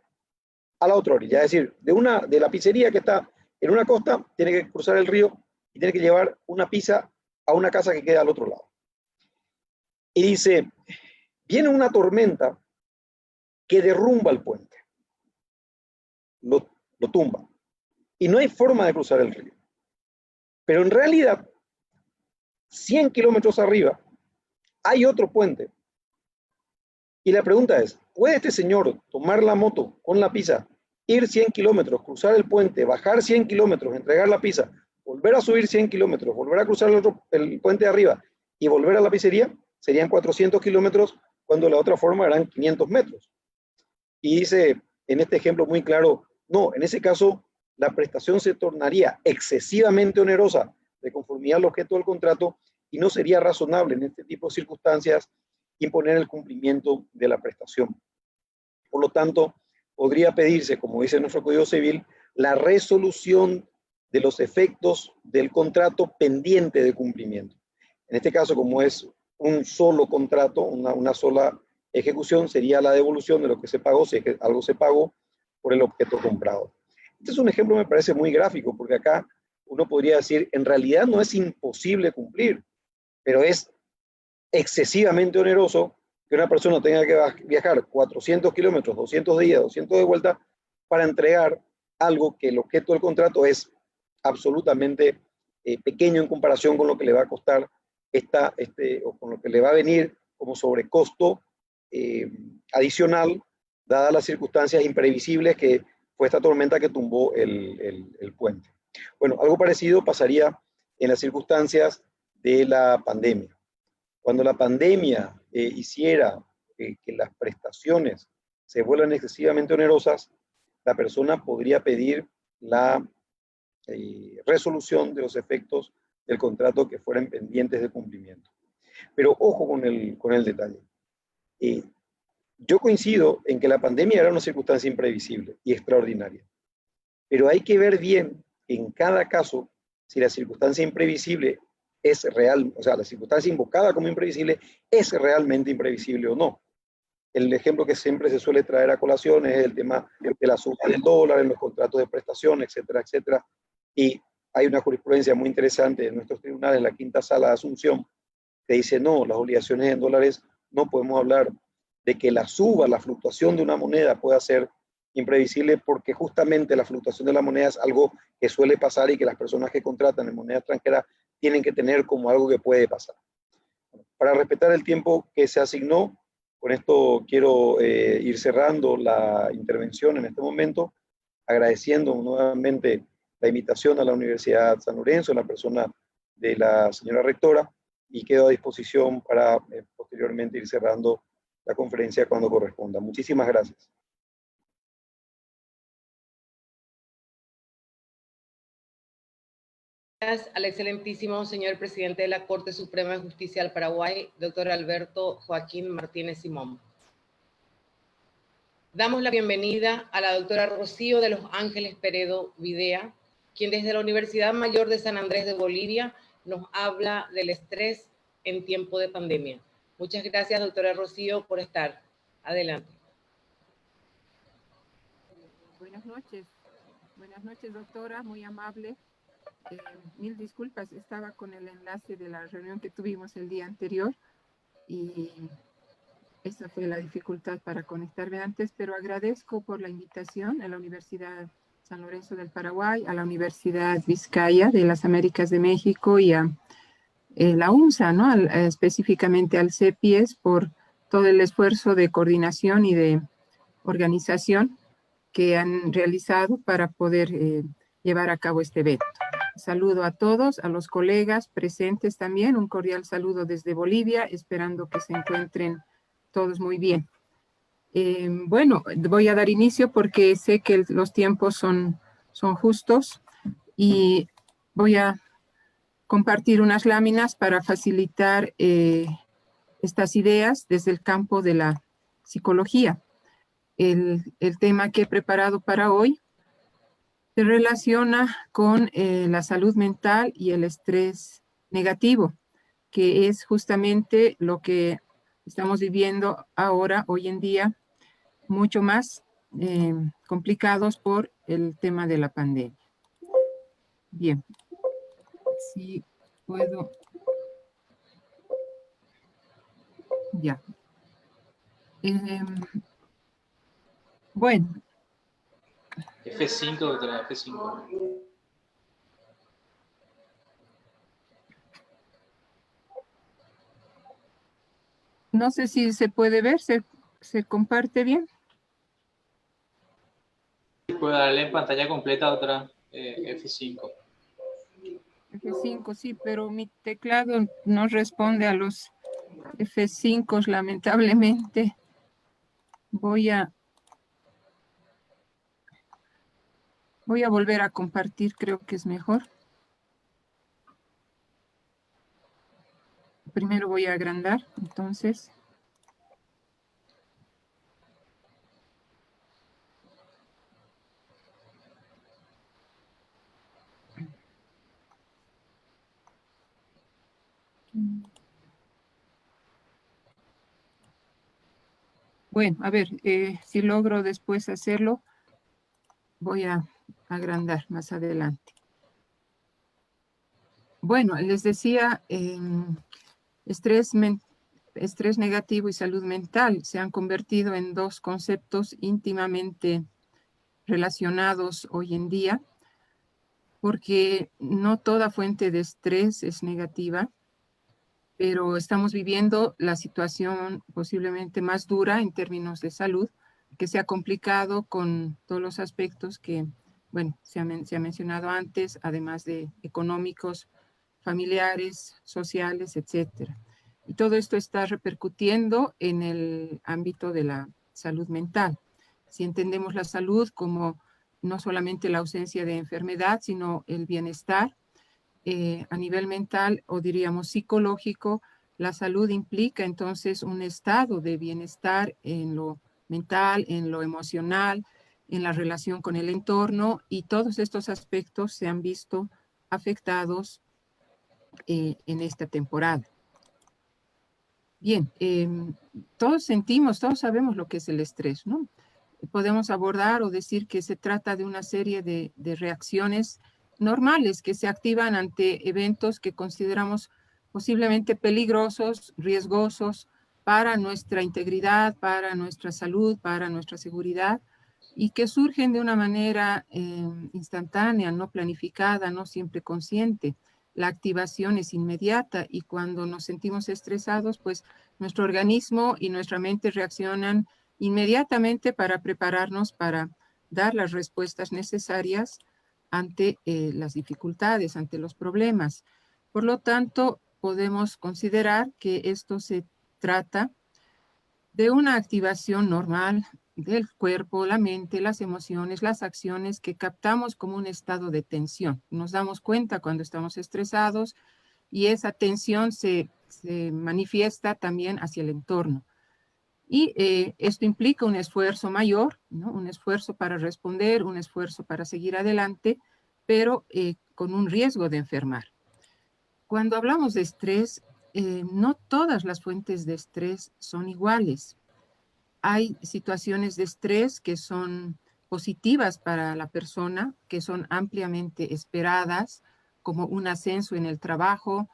a la otra orilla, es decir, de la pizzería que está en una costa, tiene que cruzar el río y tiene que llevar una pizza a una casa que queda al otro lado. Y dice, viene una tormenta que derrumba el puente, lo tumba, y no hay forma de cruzar el río. Pero en realidad, 100 kilómetros arriba, hay otro puente. Y la pregunta es, ¿puede este señor tomar la moto con la pizza, ir 100 kilómetros, cruzar el puente, bajar 100 kilómetros, entregar la pizza, volver a subir 100 kilómetros, volver a cruzar el puente de arriba y volver a la pizzería? Serían 400 kilómetros cuando la otra forma eran 500 metros. Y dice en este ejemplo muy claro, no, en ese caso la prestación se tornaría excesivamente onerosa de conformidad al objeto del contrato y no sería razonable en este tipo de circunstancias imponer el cumplimiento de la prestación. Por lo tanto, podría pedirse, como dice nuestro Código Civil, la resolución de los efectos del contrato pendiente de cumplimiento. En este caso, como es un solo contrato, una sola ejecución, sería la devolución de lo que se pagó, si es que algo se pagó, por el objeto comprado. Este es un ejemplo, me parece muy gráfico, porque acá uno podría decir, en realidad no es imposible cumplir, pero es excesivamente oneroso que una persona tenga que viajar 400 kilómetros, 200 de ida, 200 de vuelta, para entregar algo que el objeto del contrato es absolutamente pequeño en comparación con lo que le va a costar o con lo que le va a venir como sobrecosto adicional, dadas las circunstancias imprevisibles que fue esta tormenta que tumbó el puente. Bueno, algo parecido pasaría en las circunstancias de la pandemia. Cuando la pandemia hiciera que las prestaciones se vuelvan excesivamente onerosas, la persona podría pedir la resolución de los efectos del contrato que fueran pendientes de cumplimiento. Pero ojo con el detalle. Yo coincido en que la pandemia era una circunstancia imprevisible y extraordinaria, pero hay que ver bien en cada caso si la circunstancia imprevisible es real, o sea, la circunstancia invocada como imprevisible es realmente imprevisible o no. El ejemplo que siempre se suele traer a colación es el tema de la suba del dólar en los contratos de prestación, etcétera, etcétera. Y hay una jurisprudencia muy interesante en nuestros tribunales, la quinta sala de Asunción, que dice, no, las obligaciones en dólares no podemos hablar de que la suba, la fluctuación de una moneda pueda ser imprevisible, porque justamente la fluctuación de la moneda es algo que suele pasar y que las personas que contratan en moneda extranjera tienen que tener como algo que puede pasar. Para respetar el tiempo que se asignó, con esto quiero ir cerrando la intervención en este momento, agradeciendo nuevamente la invitación a la Universidad San Lorenzo, en la persona de la señora rectora, y quedo a disposición para posteriormente ir cerrando la conferencia cuando corresponda. Muchísimas gracias.
Gracias al excelentísimo señor presidente de la Corte Suprema de Justicia del Paraguay, doctor Alberto Joaquín Martínez Simón. Damos la bienvenida a la doctora Rocío de los Ángeles Peredo Videa, quien desde la Universidad Mayor de San Andrés de Bolivia nos habla del estrés en tiempo de pandemia. Muchas gracias, doctora Rocío, por estar. Adelante.
Buenas noches, doctora, muy amable. Mil disculpas, estaba con el enlace de la reunión que tuvimos el día anterior y esa fue la dificultad para conectarme antes, pero agradezco por la invitación a la Universidad San Lorenzo del Paraguay, a la Universidad Vizcaya de las Américas de México y a la UNSA, ¿no? Específicamente al CEPIES por todo el esfuerzo de coordinación y de organización que han realizado para poder llevar a cabo este evento. Saludo a todos, a los colegas presentes también, un cordial saludo desde Bolivia, esperando que se encuentren todos muy bien. Bueno, voy a dar inicio porque sé que los tiempos son justos y voy a compartir unas láminas para facilitar estas ideas desde el campo de la psicología. El tema que he preparado para hoy se relaciona con la salud mental y el estrés negativo, que es justamente lo que estamos viviendo ahora, hoy en día, mucho más complicados por el tema de la pandemia. Bien, si puedo... Ya. Bueno.
F5, doctora, F5.
No sé si se puede ver, ¿se comparte bien?
Puedo darle en pantalla completa, doctora, F5.
F5, sí, pero mi teclado no responde a los F5, lamentablemente. Voy a volver a compartir, creo que es mejor. Primero voy a agrandar, entonces. Bueno, a ver, si logro después hacerlo, voy a agrandar más adelante. Bueno, les decía, estrés negativo y salud mental se han convertido en dos conceptos íntimamente relacionados hoy en día, porque no toda fuente de estrés es negativa, pero estamos viviendo la situación posiblemente más dura en términos de salud, que se ha complicado con todos los aspectos que, bueno, se ha mencionado antes, además de económicos, familiares, sociales, etcétera. Y todo esto está repercutiendo en el ámbito de la salud mental. Si entendemos la salud como no solamente la ausencia de enfermedad, sino el bienestar, a nivel mental o diríamos psicológico, la salud implica entonces un estado de bienestar en lo mental, en lo emocional, en la relación con el entorno, y todos estos aspectos se han visto afectados en esta temporada. Bien, todos sentimos, todos sabemos lo que es el estrés, ¿no? Podemos abordar o decir que se trata de una serie de reacciones normales que se activan ante eventos que consideramos posiblemente peligrosos, riesgosos para nuestra integridad, para nuestra salud, para nuestra seguridad, y que surgen de una manera instantánea, no planificada, no siempre consciente. La activación es inmediata y cuando nos sentimos estresados, pues nuestro organismo y nuestra mente reaccionan inmediatamente para prepararnos para dar las respuestas necesarias ante las dificultades, ante los problemas. Por lo tanto, podemos considerar que esto se trata de una activación normal del cuerpo, la mente, las emociones, las acciones que captamos como un estado de tensión. Nos damos cuenta cuando estamos estresados y esa tensión se manifiesta también hacia el entorno. Y esto implica un esfuerzo mayor, ¿no? Un esfuerzo para responder, un esfuerzo para seguir adelante, pero con un riesgo de enfermar. Cuando hablamos de estrés, no todas las fuentes de estrés son iguales. Hay situaciones de estrés que son positivas para la persona, que son ampliamente esperadas, como un ascenso en el trabajo,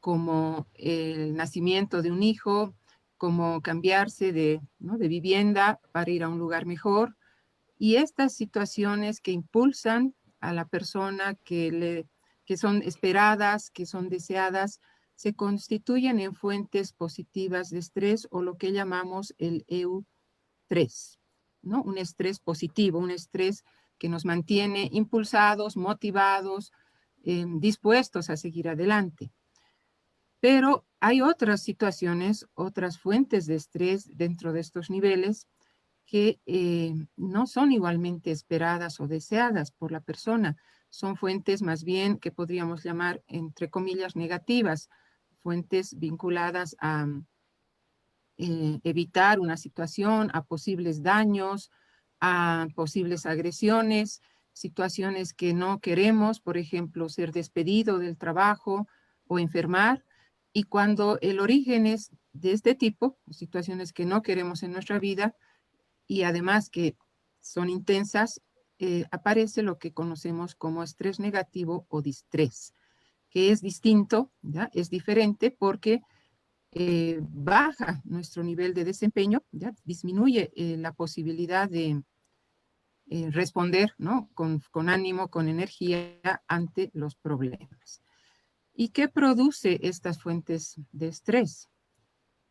como el nacimiento de un hijo, como cambiarse ¿no? de vivienda para ir a un lugar mejor. Y estas situaciones que impulsan a la persona, que son esperadas, que son deseadas, se constituyen en fuentes positivas de estrés o lo que llamamos el EU3, ¿no? Un estrés positivo, un estrés que nos mantiene impulsados, motivados, dispuestos a seguir adelante. Pero hay otras situaciones, otras fuentes de estrés dentro de estos niveles que no son igualmente esperadas o deseadas por la persona. Son fuentes más bien que podríamos llamar, entre comillas, negativas, fuentes vinculadas a evitar una situación, a posibles daños, a posibles agresiones, situaciones que no queremos, por ejemplo, ser despedido del trabajo o enfermar. Y cuando el origen es de este tipo, situaciones que no queremos en nuestra vida y además que son intensas, aparece lo que conocemos como estrés negativo o distrés, que es distinto, ¿ya? Es diferente porque baja nuestro nivel de desempeño, ¿ya? Disminuye la posibilidad de responder, ¿no? Con ánimo, con energía ante los problemas. ¿Y qué produce estas fuentes de estrés?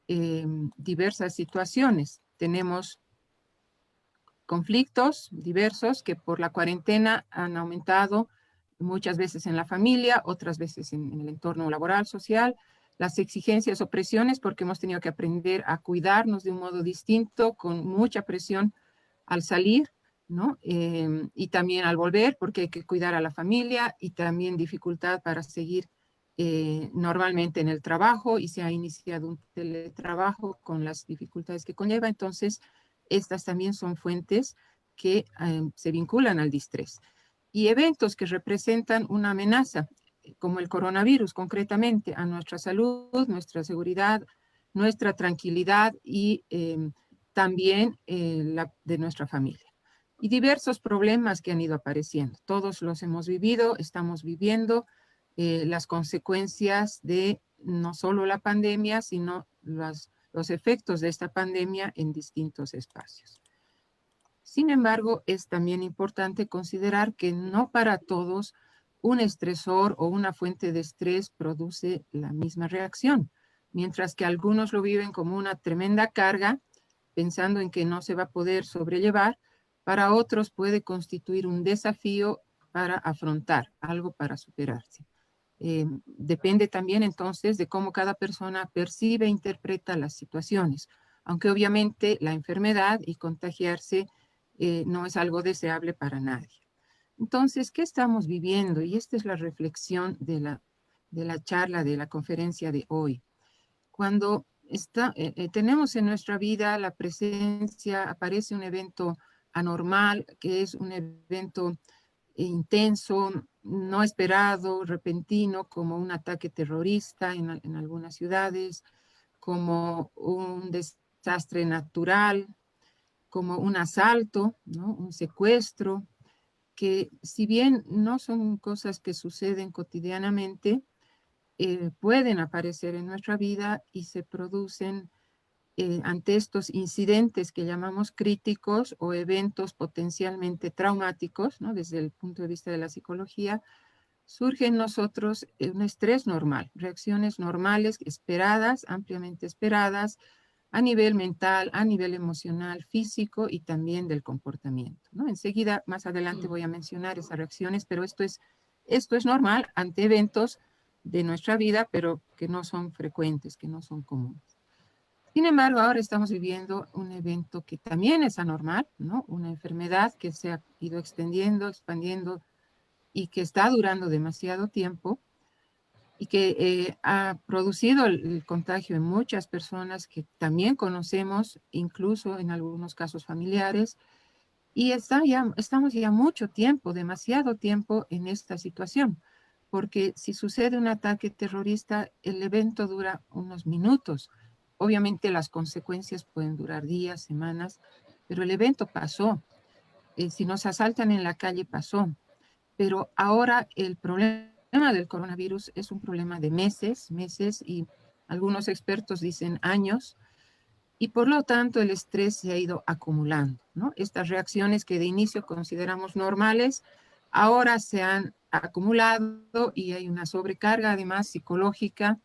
Diversas situaciones. Tenemos conflictos diversos que por la cuarentena han aumentado muchas veces en la familia, otras veces en el entorno laboral, social, las exigencias o presiones porque hemos tenido que aprender a cuidarnos de un modo distinto, con mucha presión al salir, ¿no? Y también al volver porque hay que cuidar a la familia y también dificultad para seguir normalmente en el trabajo y se ha iniciado un teletrabajo con las dificultades que conlleva. Entonces, estas también son fuentes que se vinculan al distrés. Y eventos que representan una amenaza, como el coronavirus, concretamente a nuestra salud, nuestra seguridad, nuestra tranquilidad y también la de nuestra familia. Y diversos problemas que han ido apareciendo. Todos los hemos vivido, estamos viviendo las consecuencias de no solo la pandemia, sino los efectos de esta pandemia en distintos espacios. Sin embargo, es también importante considerar que no para todos un estresor o una fuente de estrés produce la misma reacción. Mientras que algunos lo viven como una tremenda carga, pensando en que no se va a poder sobrellevar, para otros puede constituir un desafío para afrontar, algo para superarse. Depende también entonces de cómo cada persona percibe e interpreta las situaciones, aunque obviamente la enfermedad y contagiarse no es algo deseable para nadie. Entonces, ¿qué estamos viviendo? Y esta es la reflexión de la charla, de la conferencia de hoy. Cuando tenemos en nuestra vida la presencia, aparece un evento anormal, que es un evento intenso, no esperado, repentino, como un ataque terrorista en algunas ciudades, como un desastre natural, como un asalto, ¿no? Un secuestro, que si bien no son cosas que suceden cotidianamente, pueden aparecer en nuestra vida y se producen ante estos incidentes que llamamos críticos o eventos potencialmente traumáticos, ¿no? Desde el punto de vista de la psicología, surge en nosotros un estrés normal, reacciones normales, esperadas, ampliamente esperadas, a nivel mental, a nivel emocional, físico y también del comportamiento, ¿no? Enseguida, más adelante voy a mencionar esas reacciones, pero esto es normal ante eventos de nuestra vida, pero que no son frecuentes, que no son comunes. Sin embargo, ahora estamos viviendo un evento que también es anormal, ¿no? Una enfermedad que se ha ido extendiendo, expandiendo y que está durando demasiado tiempo y que ha producido el contagio en muchas personas que también conocemos, incluso en algunos casos familiares, y estamos ya mucho tiempo, demasiado tiempo en esta situación, porque si sucede un ataque terrorista, el evento dura unos minutos. Obviamente las consecuencias pueden durar días, semanas, pero el evento pasó. Si nos asaltan en la calle, pasó. Pero ahora el problema del coronavirus es un problema de meses, meses, y algunos expertos dicen años, y por lo tanto el estrés se ha ido acumulando, ¿no? Estas reacciones que de inicio consideramos normales, ahora se han acumulado y hay una sobrecarga además psicológica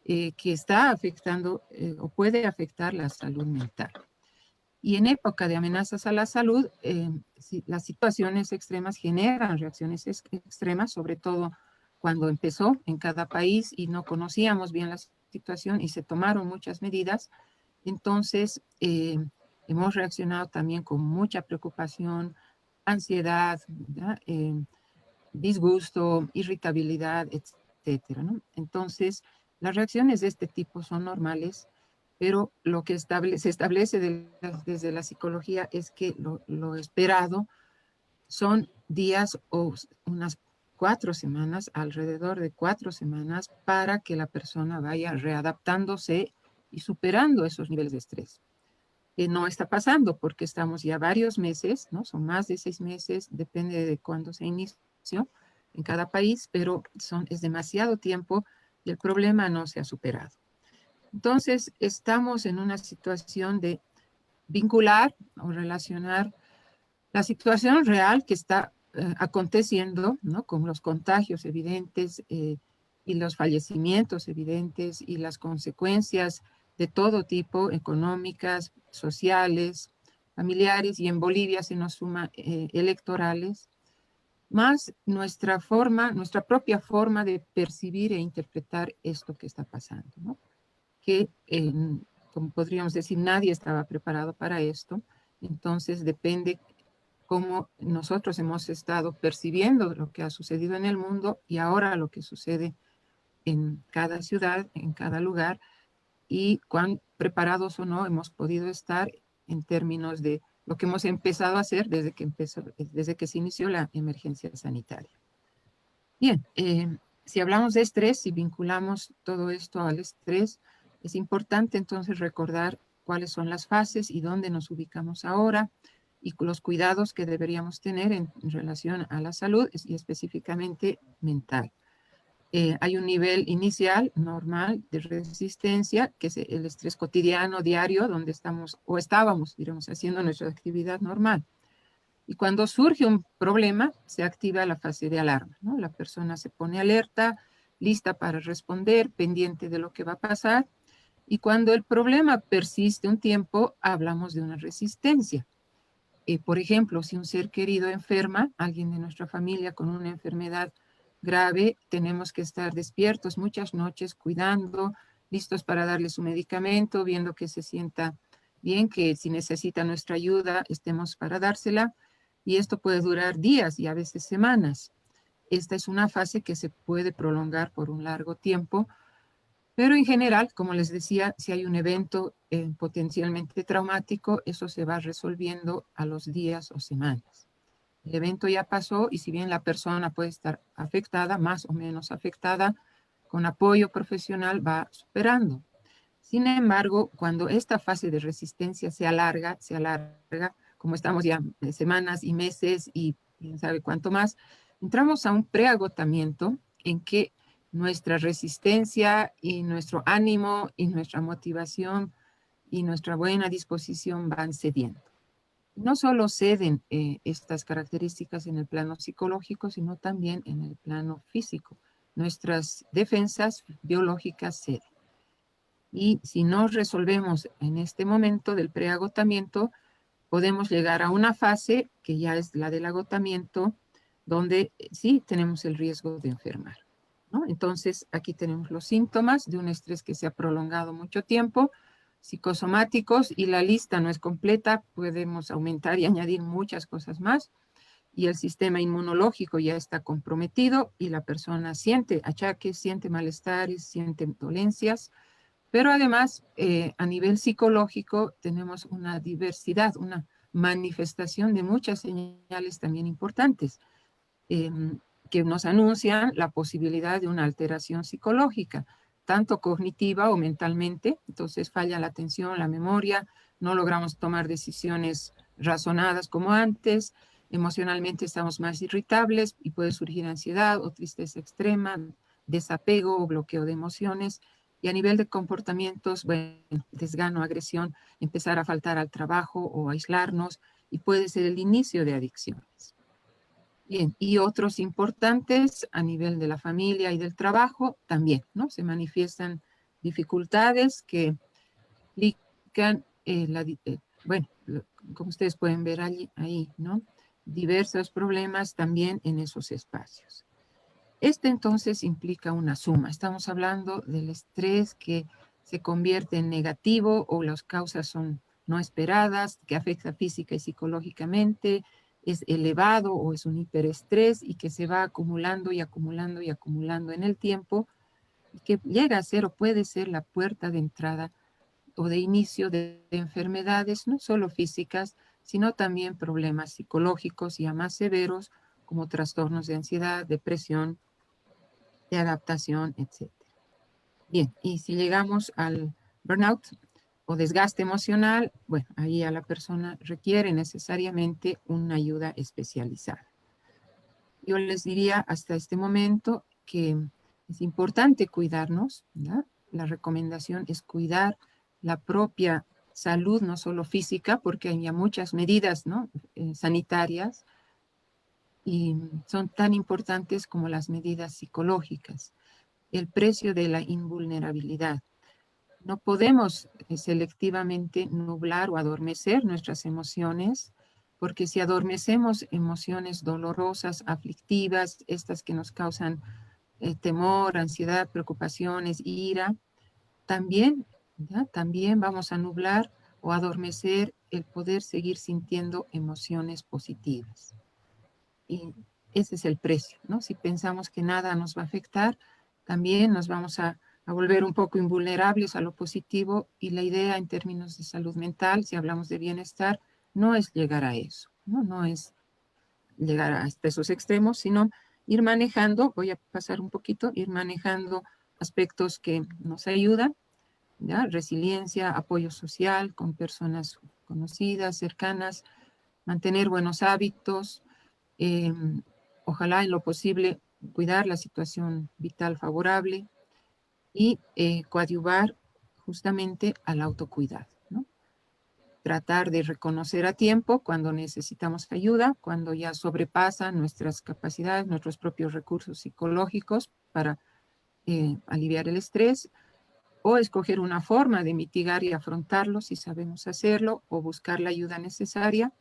que está afectando o puede afectar la salud mental. Y en época de amenazas a la salud, las situaciones extremas generan reacciones extremas, sobre todo cuando empezó en cada país y no conocíamos bien la situación y se tomaron muchas medidas. Entonces, hemos reaccionado también con mucha preocupación, ansiedad, disgusto, irritabilidad, etcétera, ¿no? Entonces, las reacciones de este tipo son normales, pero lo que se establece desde la psicología es que lo esperado son días o unas 4 semanas, alrededor de 4 semanas, para que la persona vaya readaptándose y superando esos niveles de estrés. No está pasando porque estamos ya varios meses, ¿no? Son más de 6 meses, depende de cuándo se inició en cada país, pero es demasiado tiempo y el problema no se ha superado. Entonces, estamos en una situación de vincular o relacionar la situación real que está aconteciendo, ¿no? Con los contagios evidentes y los fallecimientos evidentes y las consecuencias de todo tipo, económicas, sociales, familiares, y en Bolivia se nos suma electorales, más nuestra propia forma de percibir e interpretar esto que está pasando, ¿no? Que, como podríamos decir, nadie estaba preparado para esto, entonces depende cómo nosotros hemos estado percibiendo lo que ha sucedido en el mundo y ahora lo que sucede en cada ciudad, en cada lugar, y cuán preparados o no hemos podido estar en términos de lo que hemos empezado a hacer desde que se inició la emergencia sanitaria. Bien, si hablamos de estrés y vinculamos todo esto al estrés, es importante entonces recordar cuáles son las fases y dónde nos ubicamos ahora y los cuidados que deberíamos tener en relación a la salud y específicamente mental. Hay un nivel inicial normal de resistencia, que es el estrés cotidiano, diario, donde estamos o estábamos, diremos, haciendo nuestra actividad normal. Y cuando surge un problema, se activa la fase de alarma, ¿no? La persona se pone alerta, lista para responder, pendiente de lo que va a pasar. Y cuando el problema persiste un tiempo, hablamos de una resistencia. Por ejemplo, si un ser querido enferma, alguien de nuestra familia con una enfermedad grave, tenemos que estar despiertos muchas noches cuidando, listos para darle su medicamento, viendo que se sienta bien, que si necesita nuestra ayuda, estemos para dársela. Y esto puede durar días y a veces semanas. Esta es una fase que se puede prolongar por un largo tiempo, pero en general, como les decía, si hay un evento potencialmente traumático, eso se va resolviendo a los días o semanas. El evento ya pasó y si bien la persona puede estar afectada, más o menos afectada, con apoyo profesional va superando. Sin embargo, cuando esta fase de resistencia se alarga, como estamos ya semanas y meses y quién sabe cuánto más, entramos a un preagotamiento en que nuestra resistencia y nuestro ánimo y nuestra motivación y nuestra buena disposición van cediendo. No solo ceden estas características en el plano psicológico, sino también en el plano físico. Nuestras defensas biológicas ceden. Y si no resolvemos en este momento del preagotamiento, podemos llegar a una fase que ya es la del agotamiento, donde sí tenemos el riesgo de enfermar, ¿no? Entonces, aquí tenemos los síntomas de un estrés que se ha prolongado mucho tiempo, psicosomáticos, y la lista no es completa, podemos aumentar y añadir muchas cosas más, y el sistema inmunológico ya está comprometido y la persona siente achaques, siente malestares, siente dolencias, pero además a nivel psicológico tenemos una diversidad, una manifestación de muchas señales también importantes que nos anuncian la posibilidad de una alteración psicológica, tanto cognitiva o mentalmente. Entonces falla la atención, la memoria, no logramos tomar decisiones razonadas como antes, emocionalmente estamos más irritables y puede surgir ansiedad o tristeza extrema, desapego o bloqueo de emociones. Y a nivel de comportamientos, bueno, desgano, agresión, empezar a faltar al trabajo o aislarnos, y puede ser el inicio de adicciones. Bien, y otros importantes a nivel de la familia y del trabajo también, ¿no? Se manifiestan dificultades que implican, bueno, como ustedes pueden ver ahí, ¿no? Diversos problemas también en esos espacios. Este entonces implica una suma. Estamos hablando del estrés que se convierte en negativo o las causas son no esperadas, que afecta física y psicológicamente, es elevado o es un hiperestrés y que se va acumulando y acumulando y acumulando en el tiempo y que llega a ser o puede ser la puerta de entrada o de inicio de enfermedades, no solo físicas, sino también problemas psicológicos ya más severos como trastornos de ansiedad, depresión, de adaptación, etc. Bien, y si llegamos al burnout o desgaste emocional, bueno, ahí a la persona requiere necesariamente una ayuda especializada. Yo les diría hasta este momento que es importante cuidarnos, ¿verdad? La recomendación es cuidar la propia salud, no solo física, porque hay ya muchas medidas, ¿no? Sanitarias, y son tan importantes como las medidas psicológicas. El precio de la invulnerabilidad. No podemos selectivamente nublar o adormecer nuestras emociones, porque si adormecemos emociones dolorosas, aflictivas, estas que nos causan temor, ansiedad, preocupaciones, ira, también, ¿ya? También vamos a nublar o adormecer el poder seguir sintiendo emociones positivas. Y ese es el precio, ¿no? Si pensamos que nada nos va a afectar, también nos vamos a volver un poco invulnerables a lo positivo, y la idea en términos de salud mental, si hablamos de bienestar, no es llegar a eso, ¿no? No es llegar hasta esos extremos, sino ir manejando, voy a pasar un poquito, ir manejando aspectos que nos ayudan, ¿ya? Resiliencia, apoyo social con personas conocidas, cercanas, mantener buenos hábitos, eh, ojalá en lo posible cuidar la situación vital favorable y coadyuvar justamente al autocuidado, ¿no? Tratar de reconocer a tiempo cuando necesitamos ayuda, cuando ya sobrepasan nuestras capacidades, nuestros propios recursos psicológicos para aliviar el estrés, o escoger una forma de mitigar y afrontarlo si sabemos hacerlo, o buscar la ayuda necesaria.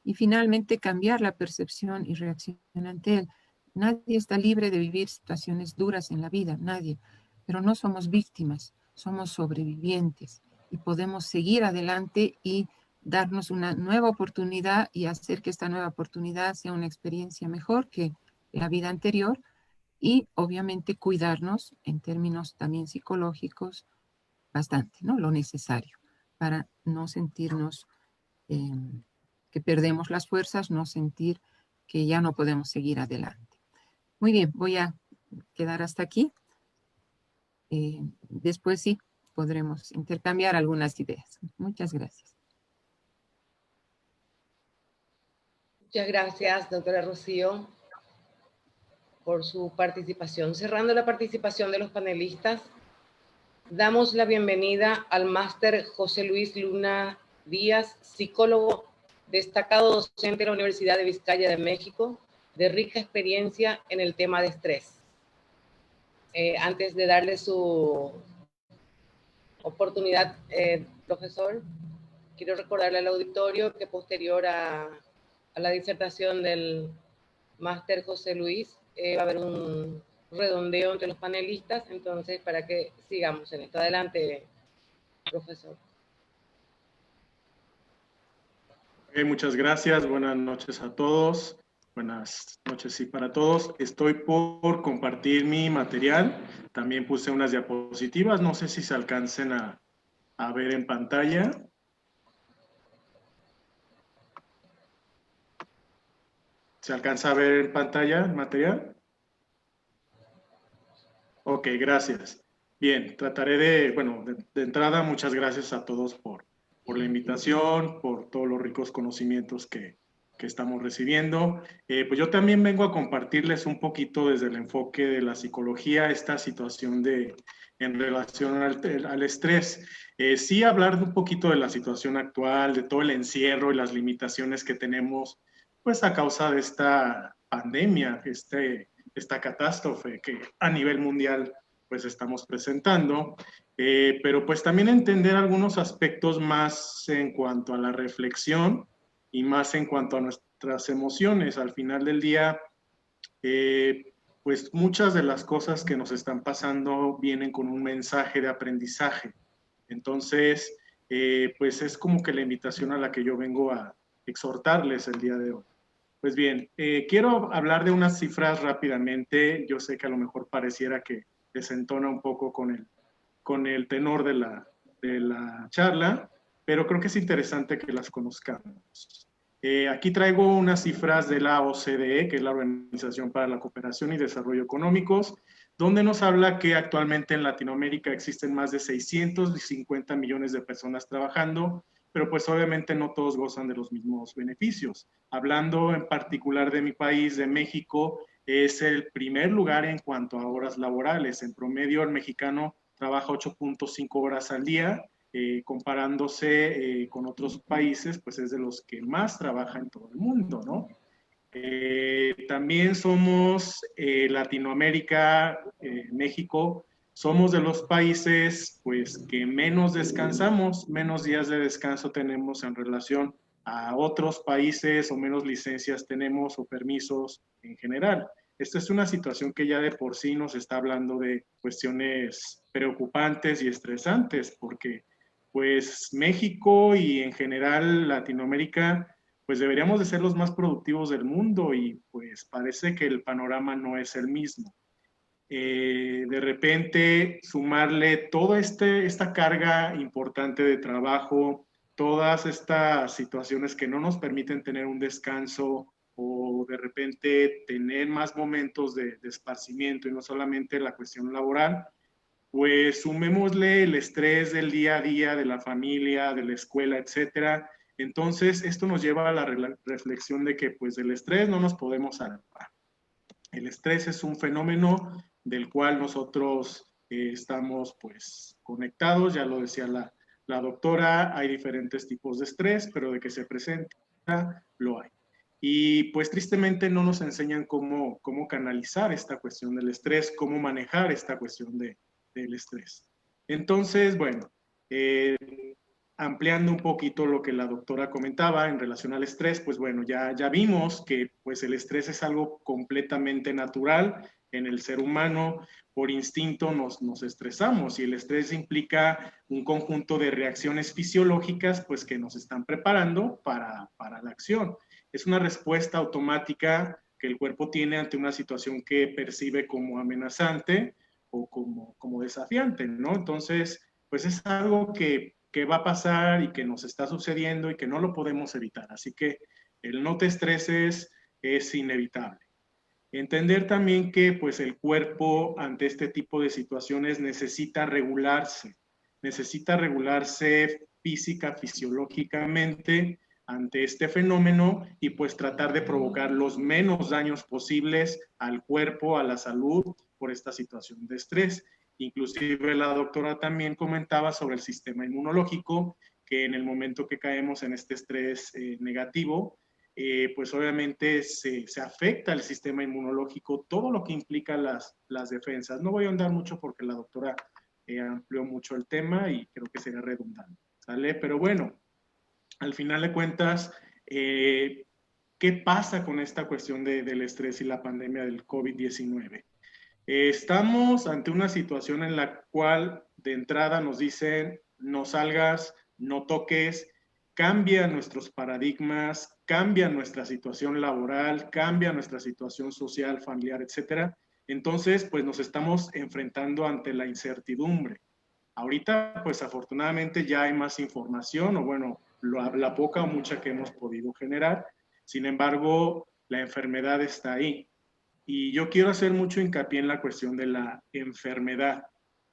Y finalmente, cambiar la percepción y reacción ante él. Nadie está libre de vivir situaciones duras en la vida, nadie. Pero no somos víctimas, somos sobrevivientes. Y podemos seguir adelante y darnos una nueva oportunidad y hacer que esta nueva oportunidad sea una experiencia mejor que la vida anterior. Y obviamente cuidarnos en términos también psicológicos bastante, ¿no? Lo necesario para no sentirnos... que perdemos las fuerzas, no sentir que ya no podemos seguir adelante. Muy bien, voy a quedar hasta aquí. Después sí, podremos intercambiar algunas ideas. Muchas gracias.
Muchas gracias, doctora Rocío, por su participación. Cerrando la participación de los panelistas, damos la bienvenida al máster José Luis Luna Díaz, psicólogo, destacado docente de la Universidad de Vizcaya de México, de rica experiencia en el tema de estrés. Antes de darle su oportunidad, profesor, quiero recordarle al auditorio que posterior a la disertación del máster José Luis, va a haber un redondeo entre los panelistas, entonces para que sigamos en esto. Adelante, profesor.
Muchas gracias, buenas noches a todos. Buenas noches y para todos. Estoy por compartir mi material. También puse unas diapositivas, no sé si se alcancen a ver en pantalla. ¿Se alcanza a ver en pantalla el material? Ok, gracias. Bien, trataré de, bueno, de entrada, muchas gracias a todos por la invitación, por todos los ricos conocimientos que estamos recibiendo. Pues yo también vengo a compartirles un poquito desde el enfoque de la psicología esta situación en relación al estrés. Sí hablar un poquito de la situación actual, de todo el encierro y las limitaciones que tenemos, pues a causa de esta pandemia, esta catástrofe que a nivel mundial pues estamos presentando, pero pues también entender algunos aspectos más en cuanto a la reflexión y más en cuanto a nuestras emociones. Al final del día, pues muchas de las cosas que nos están pasando vienen con un mensaje de aprendizaje. Entonces, pues es como que la invitación a la que yo vengo a exhortarles el día de hoy. Pues bien, quiero hablar de unas cifras rápidamente. Yo sé que a lo mejor pareciera que desentona un poco con el tenor de la charla, pero creo que es interesante que las conozcamos. Aquí traigo unas cifras de la OCDE, que es la Organización para la Cooperación y Desarrollo Económicos, donde nos habla que actualmente en Latinoamérica existen más de 650 millones de personas trabajando, pero pues obviamente no todos gozan de los mismos beneficios. Hablando en particular de mi país, de México, es el primer lugar en cuanto a horas laborales. En promedio, el mexicano trabaja 8.5 horas al día, comparándose con otros países, pues es de los que más trabaja en todo el mundo, ¿no? También somos Latinoamérica, México, somos de los países pues que menos descansamos, menos días de descanso tenemos en relación a otros países o menos licencias tenemos o permisos en general. Esta es una situación que ya de por sí nos está hablando de cuestiones preocupantes y estresantes, porque pues México y en general Latinoamérica pues deberíamos de ser los más productivos del mundo y pues parece que el panorama no es el mismo. De repente sumarle toda esta carga importante de trabajo, todas estas situaciones que no nos permiten tener un descanso o de repente tener más momentos de esparcimiento y no solamente la cuestión laboral, pues sumémosle el estrés del día a día, de la familia, de la escuela, etcétera. Entonces, esto nos lleva a la reflexión de que pues del estrés no nos podemos salvar. El estrés es un fenómeno del cual nosotros estamos pues conectados, ya lo decía la doctora, hay diferentes tipos de estrés, pero de que se presenta, lo hay. Y pues tristemente no nos enseñan cómo canalizar esta cuestión del estrés, cómo manejar esta cuestión del estrés. Entonces, bueno, ampliando un poquito lo que la doctora comentaba en relación al estrés, pues bueno, ya vimos que pues el estrés es algo completamente natural en el ser humano. Por instinto nos estresamos y el estrés implica un conjunto de reacciones fisiológicas pues que nos están preparando para la acción. Es una respuesta automática que el cuerpo tiene ante una situación que percibe como amenazante o como desafiante, ¿no? Entonces, pues es algo que va a pasar y que nos está sucediendo y que no lo podemos evitar. Así que el no te estreses, es inevitable. Entender también que pues el cuerpo ante este tipo de situaciones necesita regularse física, fisiológicamente ante este fenómeno y pues tratar de provocar los menos daños posibles al cuerpo, a la salud por esta situación de estrés. Inclusive la doctora también comentaba sobre el sistema inmunológico, que en el momento que caemos en este estrés negativo, pues obviamente se afecta el sistema inmunológico, todo lo que implica las defensas. No voy a ahondar mucho porque la doctora amplió mucho el tema y creo que sería redundante, ¿sale? Pero bueno, al final de cuentas, ¿qué pasa con esta cuestión del estrés y la pandemia del COVID-19? Estamos ante una situación en la cual de entrada nos dicen no salgas, no toques, cambia nuestros paradigmas, cambia nuestra situación laboral, cambia nuestra situación social, familiar, etcétera. Entonces, pues nos estamos enfrentando ante la incertidumbre. Ahorita, pues afortunadamente ya hay más información, o bueno, la poca o mucha que hemos podido generar. Sin embargo, la enfermedad está ahí. Y yo quiero hacer mucho hincapié en la cuestión de la enfermedad,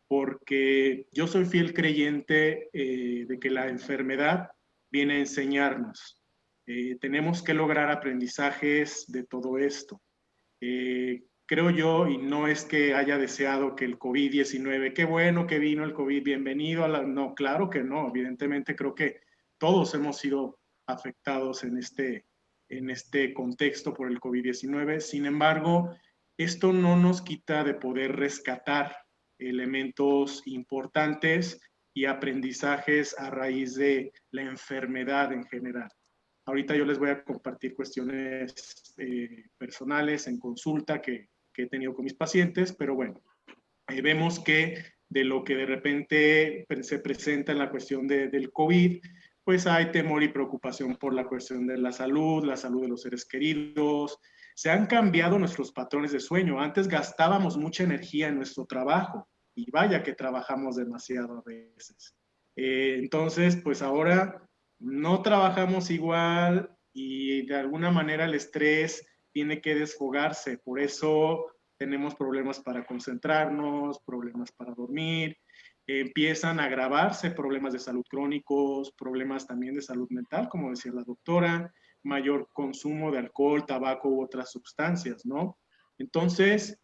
porque yo soy fiel creyente de que la enfermedad viene a enseñarnos. Tenemos que lograr aprendizajes de todo esto. Creo yo, y no es que haya deseado que el COVID-19, qué bueno que vino el COVID, bienvenido a la... No, claro que no, evidentemente creo que todos hemos sido afectados en este contexto por el COVID-19. Sin embargo, esto no nos quita de poder rescatar elementos importantes y aprendizajes a raíz de la enfermedad en general. Ahorita yo les voy a compartir cuestiones personales en consulta que he tenido con mis pacientes, pero bueno, vemos que de lo que de repente se presenta en la cuestión del COVID, pues hay temor y preocupación por la cuestión de la salud de los seres queridos. Se han cambiado nuestros patrones de sueño. Antes gastábamos mucha energía en nuestro trabajo y vaya que trabajamos demasiado a veces. Entonces, pues ahora no trabajamos igual y de alguna manera el estrés tiene que desfogarse. Por eso tenemos problemas para concentrarnos, problemas para dormir, empiezan a agravarse problemas de salud crónicos, problemas también de salud mental, como decía la doctora, mayor consumo de alcohol, tabaco u otras sustancias, ¿no? Entonces,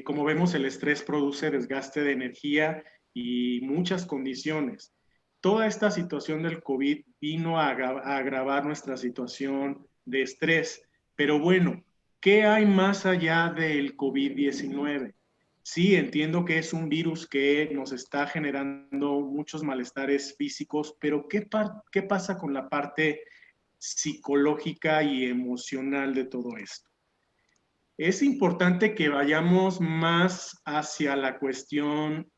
como vemos, el estrés produce desgaste de energía y muchas condiciones. Toda esta situación del COVID vino a agravar nuestra situación de estrés, pero bueno, ¿qué hay más allá del COVID-19? Sí, entiendo que es un virus que nos está generando muchos malestares físicos, pero ¿qué pasa con la parte psicológica y emocional de todo esto? Es importante que vayamos más hacia la cuestión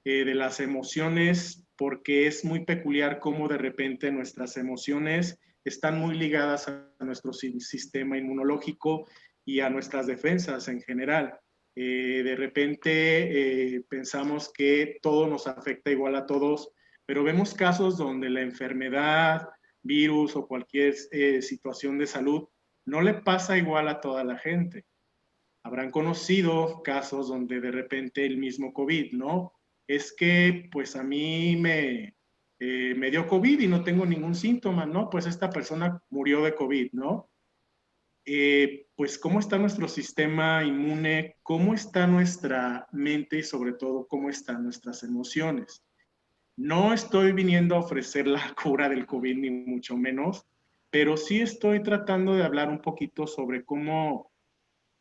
de las emociones, porque es muy peculiar cómo de repente nuestras emociones están muy ligadas a nuestro sistema inmunológico y a nuestras defensas en general. De repente pensamos que todo nos afecta igual a todos, pero vemos casos donde la enfermedad, virus o cualquier situación de salud no le pasa igual a toda la gente. Habrán conocido casos donde de repente el mismo COVID, ¿no? Es que pues a mí me dio COVID y no tengo ningún síntoma, ¿no? Pues esta persona murió de COVID, ¿no? Pues cómo está nuestro sistema inmune, cómo está nuestra mente y sobre todo cómo están nuestras emociones. No estoy viniendo a ofrecer la cura del COVID ni mucho menos, pero sí estoy tratando de hablar un poquito sobre cómo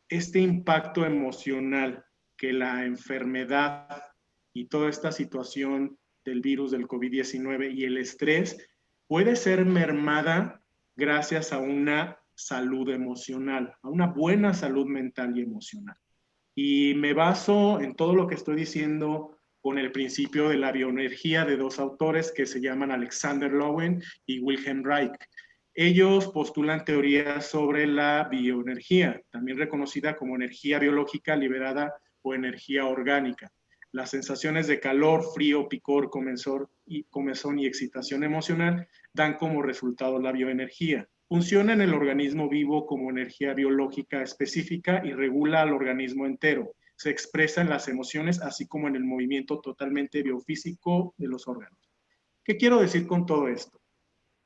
este impacto emocional que la enfermedad y toda esta situación del virus del COVID-19 y el estrés puede ser mermada gracias a una salud emocional, a una buena salud mental y emocional. Y me baso en todo lo que estoy diciendo con el principio de la bioenergía de dos autores que se llaman Alexander Lowen y Wilhelm Reich. Ellos postulan teorías sobre la bioenergía, también reconocida como energía biológica liberada o energía orgánica. Las sensaciones de calor, frío, picor, comezón y excitación emocional dan como resultado la bioenergía. Funciona en el organismo vivo como energía biológica específica y regula al organismo entero. Se expresa en las emociones, así como en el movimiento totalmente biofísico de los órganos. ¿Qué quiero decir con todo esto?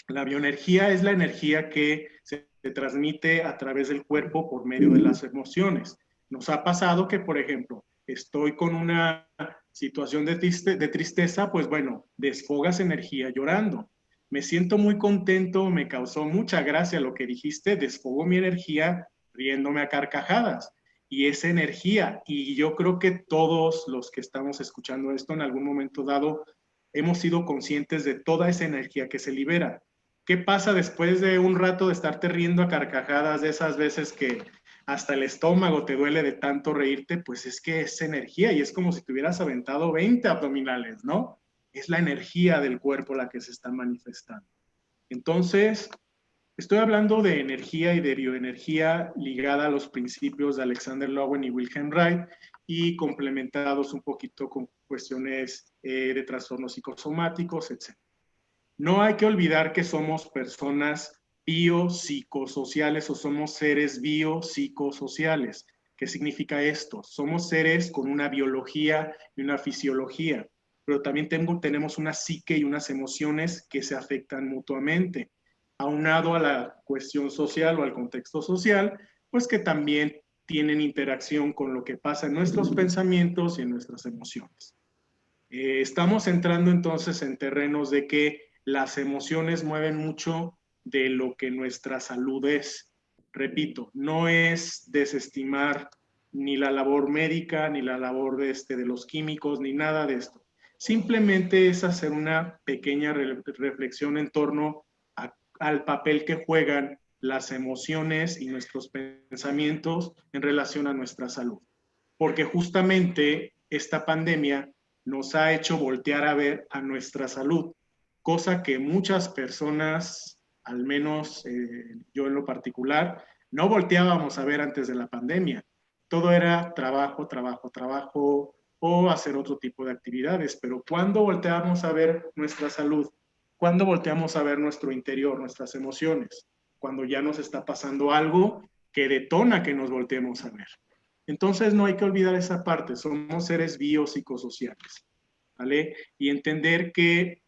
La bioenergía es la energía que se transmite a través del cuerpo por medio de las emociones. Nos ha pasado que, por ejemplo, estoy con una situación de tristeza, pues bueno, desfogas energía llorando. Me siento muy contento, me causó mucha gracia lo que dijiste, desfogo mi energía riéndome a carcajadas. Y esa energía, y yo creo que todos los que estamos escuchando esto en algún momento dado, hemos sido conscientes de toda esa energía que se libera. ¿Qué pasa después de un rato de estarte riendo a carcajadas, de esas veces que hasta el estómago te duele de tanto reírte? Pues es que es energía y es como si te hubieras aventado 20 abdominales, ¿no? Es la energía del cuerpo la que se está manifestando. Entonces, estoy hablando de energía y de bioenergía ligada a los principios de Alexander Lowen y Wilhelm Reich y complementados un poquito con cuestiones de trastornos psicosomáticos, etc. No hay que olvidar que somos personas biopsicosociales o somos seres biopsicosociales. ¿Qué significa esto? Somos seres con una biología y una fisiología, pero también tenemos una psique y unas emociones que se afectan mutuamente, aunado a la cuestión social o al contexto social, pues que también tienen interacción con lo que pasa en nuestros pensamientos y en nuestras emociones. Estamos entrando entonces en terrenos de que las emociones mueven mucho de lo que nuestra salud es. Repito, no es desestimar ni la labor médica, ni la labor de los químicos, ni nada de esto. Simplemente es hacer una pequeña reflexión en torno al papel que juegan las emociones y nuestros pensamientos en relación a nuestra salud. Porque justamente esta pandemia nos ha hecho voltear a ver a nuestra salud, cosa que muchas personas, al menos yo en lo particular, no volteábamos a ver antes de la pandemia. Todo era trabajo, trabajo, trabajo o hacer otro tipo de actividades, pero ¿cuándo volteamos a ver nuestra salud? ¿Cuándo volteamos a ver nuestro interior, nuestras emociones? Cuando ya nos está pasando algo que detona que nos volteemos a ver. Entonces no hay que olvidar esa parte, somos seres biopsicosociales, ¿vale? Y entender que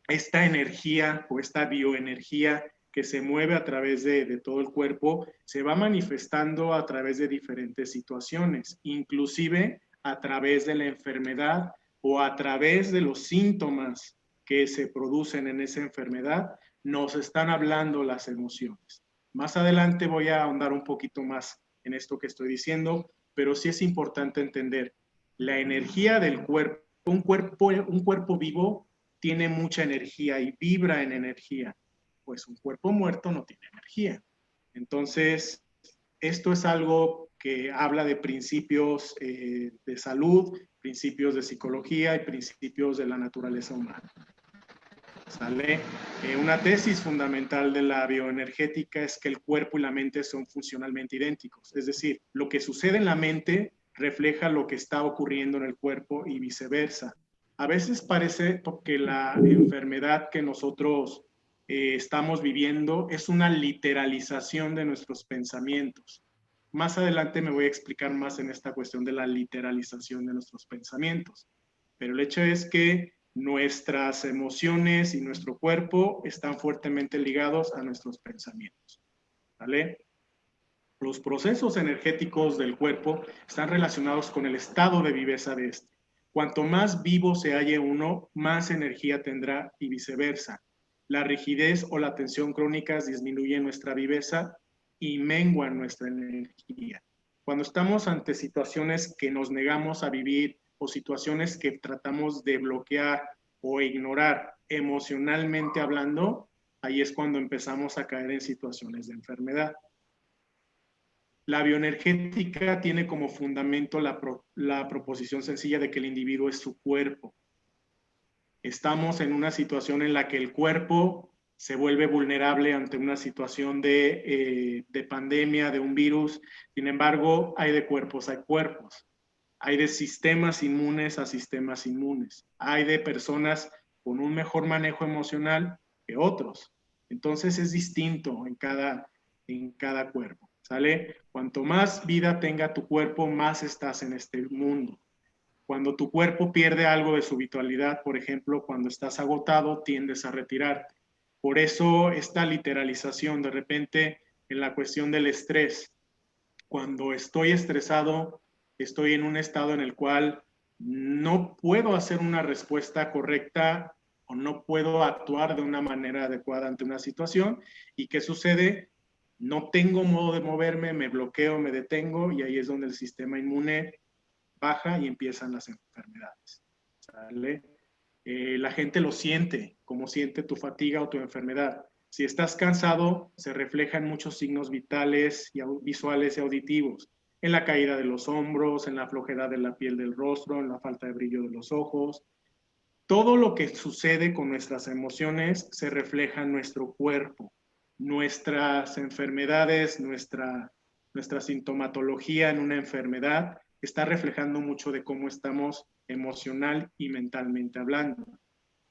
esta energía o esta bioenergía que se mueve a través de todo el cuerpo se va manifestando a través de diferentes situaciones, inclusive a través de la enfermedad o a través de los síntomas que se producen en esa enfermedad, nos están hablando las emociones. Más adelante voy a ahondar un poquito más en esto que estoy diciendo, pero sí es importante entender la energía del cuerpo. Un cuerpo vivo tiene mucha energía y vibra en energía, pues un cuerpo muerto no tiene energía. Entonces, esto es algo que habla de principios de salud, principios de psicología y principios de la naturaleza humana. ¿Sale? Una tesis fundamental de la bioenergética es que el cuerpo y la mente son funcionalmente idénticos. Es decir, lo que sucede en la mente refleja lo que está ocurriendo en el cuerpo y viceversa. A veces parece que la enfermedad que nosotros estamos viviendo es una literalización de nuestros pensamientos. Más adelante me voy a explicar más en esta cuestión de la literalización de nuestros pensamientos. Pero el hecho es que nuestras emociones y nuestro cuerpo están fuertemente ligados a nuestros pensamientos, ¿vale? Los procesos energéticos del cuerpo están relacionados con el estado de viveza de este. Cuanto más vivo se halle uno, más energía tendrá y viceversa. La rigidez o la tensión crónicas disminuyen nuestra viveza y menguan nuestra energía. Cuando estamos ante situaciones que nos negamos a vivir o situaciones que tratamos de bloquear o ignorar emocionalmente hablando, ahí es cuando empezamos a caer en situaciones de enfermedad. La bioenergética tiene como fundamento la proposición sencilla de que el individuo es su cuerpo. Estamos en una situación en la que el cuerpo se vuelve vulnerable ante una situación de pandemia, de un virus. Sin embargo, hay de cuerpos a cuerpos. Hay de sistemas inmunes a sistemas inmunes. Hay de personas con un mejor manejo emocional que otros. Entonces es distinto en cada cuerpo, ¿sale? Cuanto más vida tenga tu cuerpo, más estás en este mundo. Cuando tu cuerpo pierde algo de su vitalidad, por ejemplo, cuando estás agotado, tiendes a retirarte. Por eso esta literalización de repente en la cuestión del estrés. Cuando estoy estresado, estoy en un estado en el cual no puedo hacer una respuesta correcta o no puedo actuar de una manera adecuada ante una situación. ¿Y qué sucede? No tengo modo de moverme, me bloqueo, me detengo y ahí es donde el sistema inmune baja y empiezan las enfermedades. ¿Sale? La gente lo siente, como siente tu fatiga o tu enfermedad. Si estás cansado, se reflejan muchos signos vitales, y visuales y auditivos. En la caída de los hombros, en la flojedad de la piel del rostro, en la falta de brillo de los ojos. Todo lo que sucede con nuestras emociones se refleja en nuestro cuerpo. Nuestras enfermedades, nuestra sintomatología en una enfermedad está reflejando mucho de cómo estamos emocional y mentalmente hablando.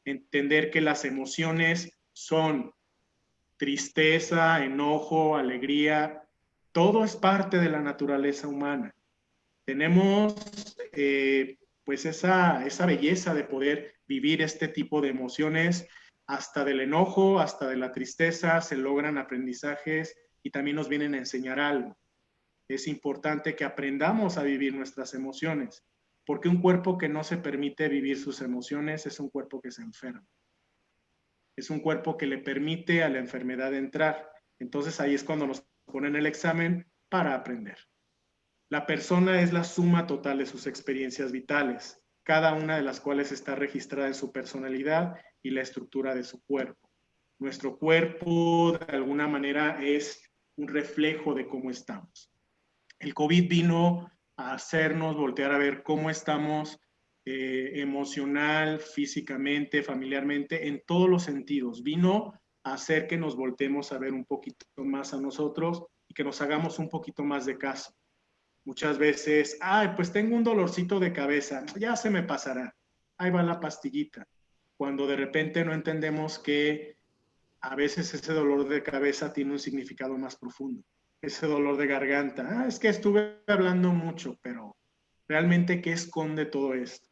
Entender que las emociones son tristeza, enojo, alegría, todo es parte de la naturaleza humana. Tenemos pues esa belleza de poder vivir este tipo de emociones, hasta del enojo, hasta de la tristeza, se logran aprendizajes y también nos vienen a enseñar algo. Es importante que aprendamos a vivir nuestras emociones, porque un cuerpo que no se permite vivir sus emociones es un cuerpo que se enferma. Es un cuerpo que le permite a la enfermedad entrar. Entonces ahí es cuando nos ponen el examen para aprender. La persona es la suma total de sus experiencias vitales, cada una de las cuales está registrada en su personalidad y la estructura de su cuerpo. Nuestro cuerpo, de alguna manera, es un reflejo de cómo estamos. El COVID vino a hacernos voltear a ver cómo estamos emocional, físicamente, familiarmente, en todos los sentidos. Vino a hacer que nos voltemos a ver un poquito más a nosotros y que nos hagamos un poquito más de caso. Muchas veces, pues tengo un dolorcito de cabeza, ya se me pasará, ahí va la pastillita. Cuando de repente no entendemos que a veces ese dolor de cabeza tiene un significado más profundo. Ese dolor de garganta, es que estuve hablando mucho, pero realmente, ¿qué esconde todo esto?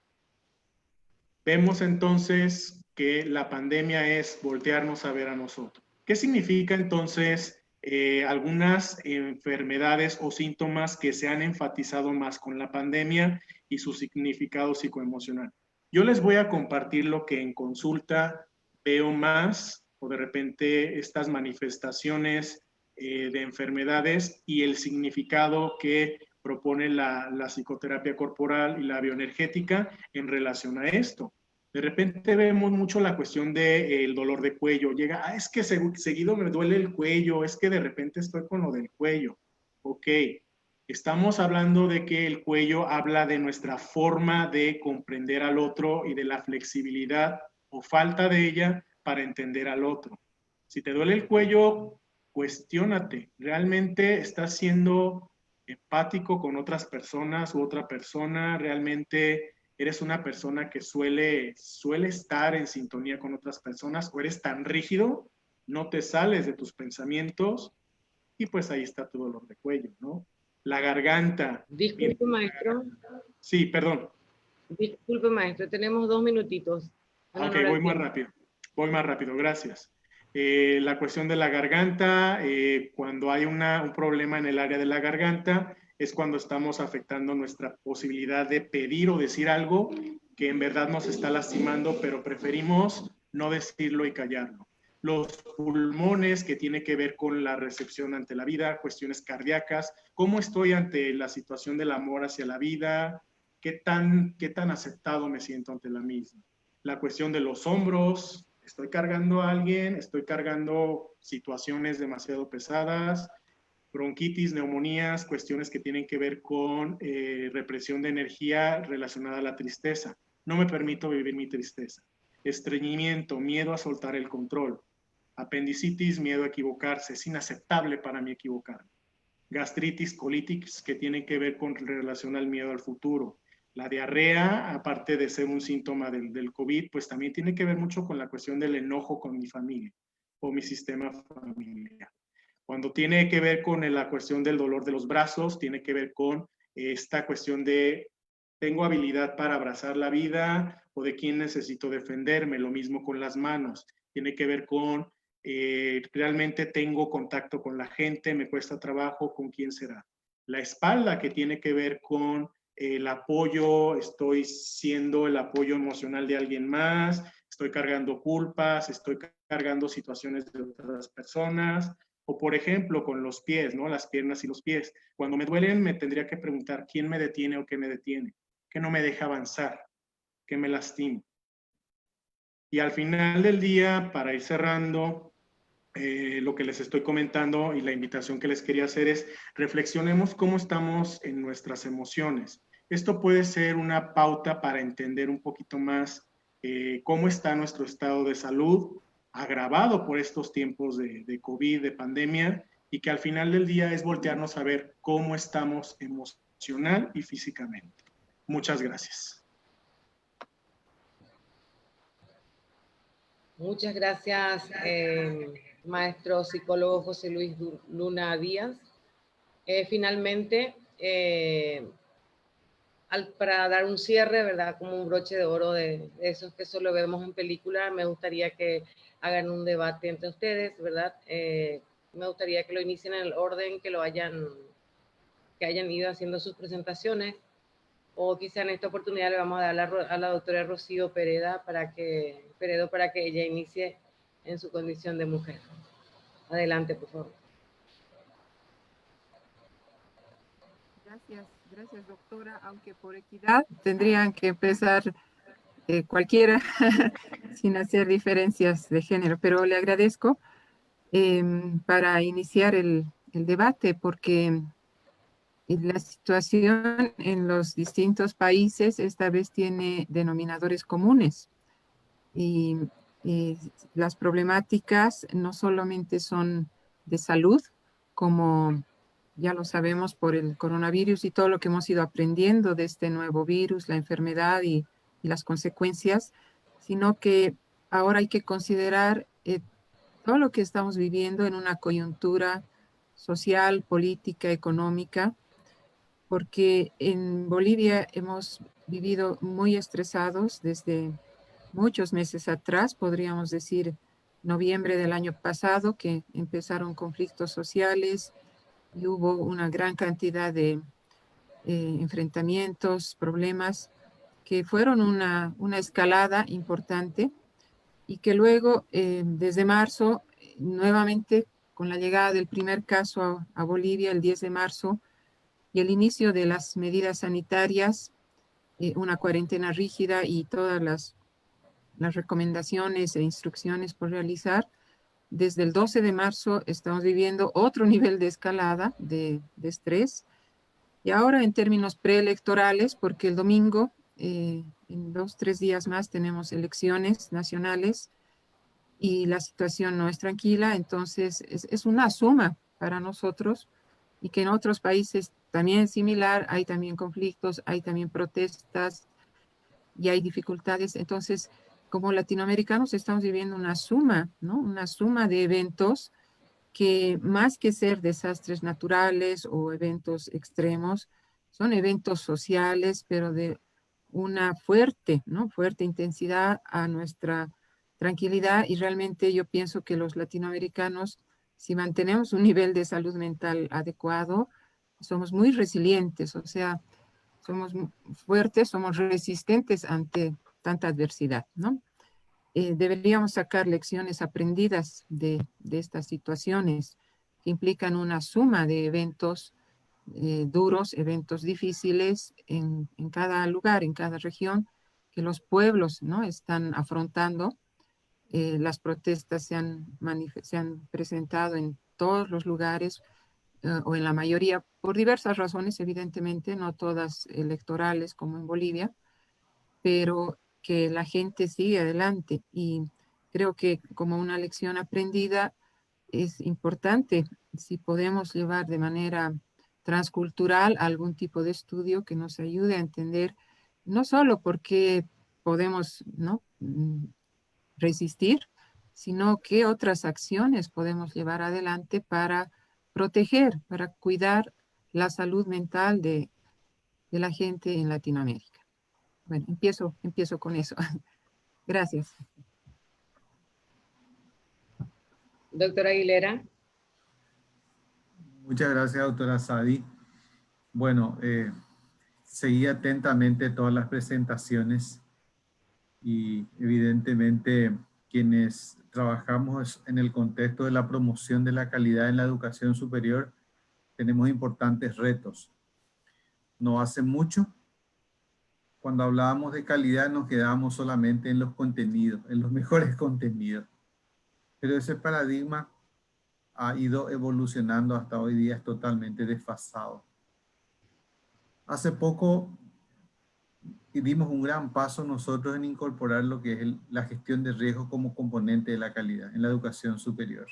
Vemos entonces que la pandemia es voltearnos a ver a nosotros. ¿Qué significa entonces algunas enfermedades o síntomas que se han enfatizado más con la pandemia y su significado psicoemocional? Yo les voy a compartir lo que en consulta veo más, o de repente estas manifestaciones de enfermedades y el significado que propone la psicoterapia corporal y la bioenergética en relación a esto. De repente vemos mucho la cuestión del dolor de cuello. Llega, es que seguido me duele el cuello, es que de repente estoy con lo del cuello. Ok, estamos hablando de que el cuello habla de nuestra forma de comprender al otro y de la flexibilidad o falta de ella para entender al otro. Si te duele el cuello, cuestiónate, ¿realmente estás siendo empático con otras personas u otra persona? ¿Realmente eres una persona que suele estar en sintonía con otras personas o eres tan rígido, no te sales de tus pensamientos y pues ahí está tu dolor de cuello, ¿no? La garganta.
Disculpe, maestro.
Sí, perdón.
Disculpe, maestro, tenemos 2 minutitos.
Ok, voy más rápido. Voy más rápido, gracias. La cuestión de la garganta, cuando hay un problema en el área de la garganta, es cuando estamos afectando nuestra posibilidad de pedir o decir algo que en verdad nos está lastimando, pero preferimos no decirlo y callarlo. Los pulmones, que tiene que ver con la recepción ante la vida, cuestiones cardíacas, cómo estoy ante la situación del amor hacia la vida, qué tan aceptado me siento ante la misma. La cuestión de los hombros, estoy cargando a alguien, estoy cargando situaciones demasiado pesadas, bronquitis, neumonías, cuestiones que tienen que ver con represión de energía relacionada a la tristeza. No me permito vivir mi tristeza. Estreñimiento, miedo a soltar el control. Apendicitis, miedo a equivocarse. Es inaceptable para mí equivocarme. Gastritis, colitis, que tienen que ver con relación al miedo al futuro. La diarrea, aparte de ser un síntoma del COVID, pues también tiene que ver mucho con la cuestión del enojo con mi familia. o mi sistema familiar. Cuando tiene que ver con la cuestión del dolor de los brazos, tiene que ver con esta cuestión de tengo habilidad para abrazar la vida o de quién necesito defenderme, lo mismo con las manos, tiene que ver con realmente tengo contacto con la gente, me cuesta trabajo, ¿con quién será? La espalda, que tiene que ver con el apoyo, estoy siendo el apoyo emocional de alguien más, estoy cargando culpas, estoy cargando situaciones de otras personas, o por ejemplo con los pies, ¿no? Las piernas y los pies. Cuando me duelen me tendría que preguntar quién me detiene o qué me detiene, qué no me deja avanzar, qué me lastima. Y al final del día, para ir cerrando, lo que les estoy comentando y la invitación que les quería hacer es reflexionemos cómo estamos en nuestras emociones. Esto puede ser una pauta para entender un poquito más cómo está nuestro estado de salud, agravado por estos tiempos de COVID, de pandemia, y que al final del día es voltearnos a ver cómo estamos emocional y físicamente. Muchas gracias.
Muchas gracias, maestro psicólogo José Luis Luna Díaz. Finalmente, para dar un cierre, ¿verdad? Como un broche de oro de esos que solo vemos en película, me gustaría que hagan un debate entre ustedes, ¿verdad? Me gustaría que lo inicien en el orden que hayan ido haciendo sus presentaciones, o quizá en esta oportunidad le vamos a dar a la doctora Rocío Peredo para que ella inicie en su condición de mujer. Adelante, por favor.
Gracias, doctora. Aunque por equidad tendrían que empezar cualquiera sin hacer diferencias de género, pero le agradezco para iniciar el debate, porque la situación en los distintos países esta vez tiene denominadores comunes y las problemáticas no solamente son de salud, como ya lo sabemos por el coronavirus y todo lo que hemos ido aprendiendo de este nuevo virus, la enfermedad y las consecuencias, sino que ahora hay que considerar todo lo que estamos viviendo en una coyuntura social, política, económica, porque en Bolivia hemos vivido muy estresados desde muchos meses atrás, podríamos decir noviembre del año pasado, que empezaron conflictos sociales y hubo una gran cantidad de enfrentamientos, problemas que fueron una escalada importante y que luego, desde marzo, nuevamente con la llegada del primer caso a Bolivia el 10 de marzo y el inicio de las medidas sanitarias, una cuarentena rígida y todas las recomendaciones e instrucciones por realizar, desde el 12 de marzo estamos viviendo otro nivel de escalada de estrés. Y ahora en términos preelectorales, porque el domingo, en 2-3 días más, tenemos elecciones nacionales y la situación no es tranquila, entonces es una suma para nosotros y que en otros países también es similar, hay también conflictos, hay también protestas y hay dificultades. Entonces, como latinoamericanos estamos viviendo una suma, ¿no? Una suma de eventos que más que ser desastres naturales o eventos extremos, son eventos sociales, pero de una fuerte, ¿no? Fuerte intensidad a nuestra tranquilidad y realmente yo pienso que los latinoamericanos, si mantenemos un nivel de salud mental adecuado, somos muy resilientes, o sea, somos fuertes, somos resistentes ante tanta adversidad, ¿no? Deberíamos sacar lecciones aprendidas de estas situaciones que implican una suma de eventos duros, eventos difíciles en cada lugar, en cada región, que los pueblos, ¿no? Están afrontando. Las protestas se han presentado en todos los lugares o en la mayoría por diversas razones, evidentemente, no todas electorales como en Bolivia, pero que la gente sigue adelante y creo que como una lección aprendida es importante si podemos llevar de manera transcultural algún tipo de estudio que nos ayude a entender no solo por qué podemos, ¿no? resistir, sino qué otras acciones podemos llevar adelante para proteger, para cuidar la salud mental de la gente en Latinoamérica. Bueno, empiezo con eso. Gracias.
Doctora Aguilera.
Muchas gracias, doctora Sadi. Bueno, seguí atentamente todas las presentaciones y evidentemente quienes trabajamos en el contexto de la promoción de la calidad en la educación superior tenemos importantes retos. No hace mucho, cuando hablábamos de calidad nos quedábamos solamente en los contenidos, en los mejores contenidos. Pero ese paradigma ha ido evolucionando hasta hoy día, es totalmente desfasado. Hace poco dimos un gran paso nosotros en incorporar lo que es la gestión de riesgo como componente de la calidad en la educación superior.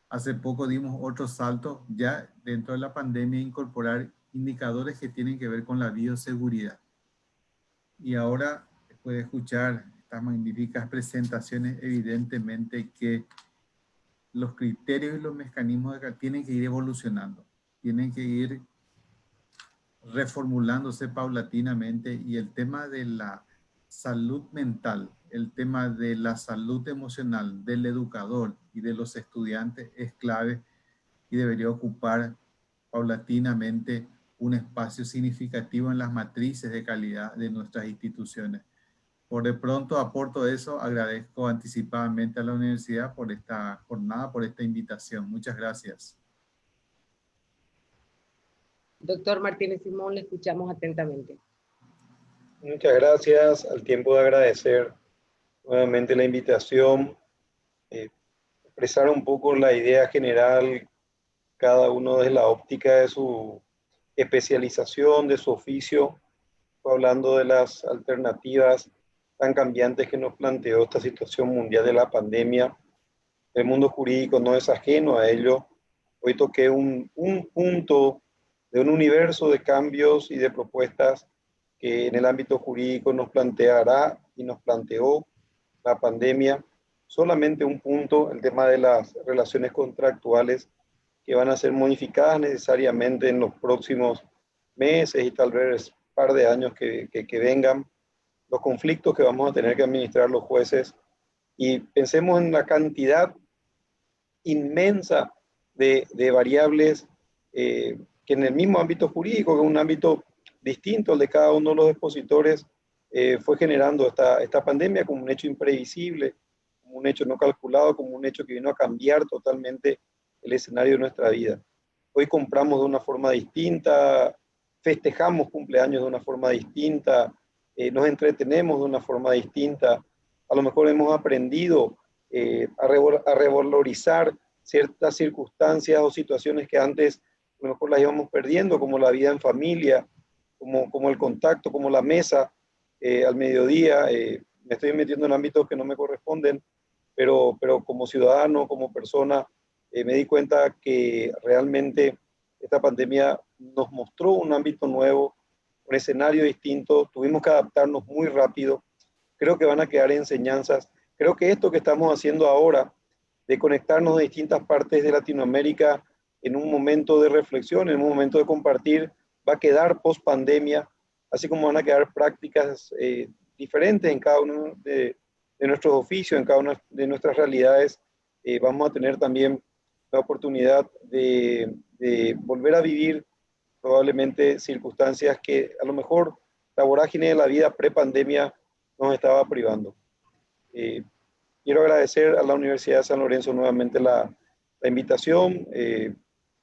Hace poco dimos otro salto ya dentro de la pandemia, incorporar indicadores que tienen que ver con la bioseguridad. Y ahora, después de escuchar estas magníficas presentaciones, evidentemente que los criterios y los mecanismos tienen que ir evolucionando, tienen que ir reformulándose paulatinamente, y el tema de la salud mental, el tema de la salud emocional del educador y de los estudiantes es clave y debería ocupar paulatinamente un espacio significativo en las matrices de calidad de nuestras instituciones. Por de pronto aporto eso, agradezco anticipadamente a la universidad por esta jornada, por esta invitación. Muchas gracias.
Doctor Martínez Simón, le escuchamos atentamente.
Muchas gracias. Al tiempo de agradecer nuevamente la invitación, expresar un poco la idea general, cada uno desde la óptica de su especialización, de su oficio, hablando de las alternativas tan cambiantes que nos planteó esta situación mundial de la pandemia. El mundo jurídico no es ajeno a ello. Hoy toqué un punto de un universo de cambios y de propuestas que en el ámbito jurídico nos planteará y nos planteó la pandemia. Solamente un punto, el tema de las relaciones contractuales, que van a ser modificadas necesariamente en los próximos meses y tal vez un par de años que vengan, los conflictos que vamos a tener que administrar los jueces, y pensemos en la cantidad inmensa de variables que en el mismo ámbito jurídico, que es un ámbito distinto al de cada uno de los expositores, fue generando esta pandemia como un hecho imprevisible, como un hecho no calculado, como un hecho que vino a cambiar totalmente el escenario de nuestra vida. Hoy compramos de una forma distinta, festejamos cumpleaños de una forma distinta, nos entretenemos de una forma distinta, a lo mejor hemos aprendido a revalorizar ciertas circunstancias o situaciones que antes a lo mejor las íbamos perdiendo, como la vida en familia, como el contacto, como la mesa al mediodía. Me estoy metiendo en ámbitos que no me corresponden, pero como ciudadano, como persona, me di cuenta que realmente esta pandemia nos mostró un ámbito nuevo, un escenario distinto, tuvimos que adaptarnos muy rápido. Creo que van a quedar enseñanzas. Creo que esto que estamos haciendo ahora, de conectarnos de distintas partes de Latinoamérica en un momento de reflexión, en un momento de compartir, va a quedar post pandemia, así como van a quedar prácticas diferentes en cada uno de nuestros oficios, en cada una de nuestras realidades. Vamos a tener también la oportunidad de volver a vivir probablemente circunstancias que a lo mejor la vorágine de la vida pre-pandemia nos estaba privando. Quiero agradecer a la Universidad de San Lorenzo nuevamente la invitación.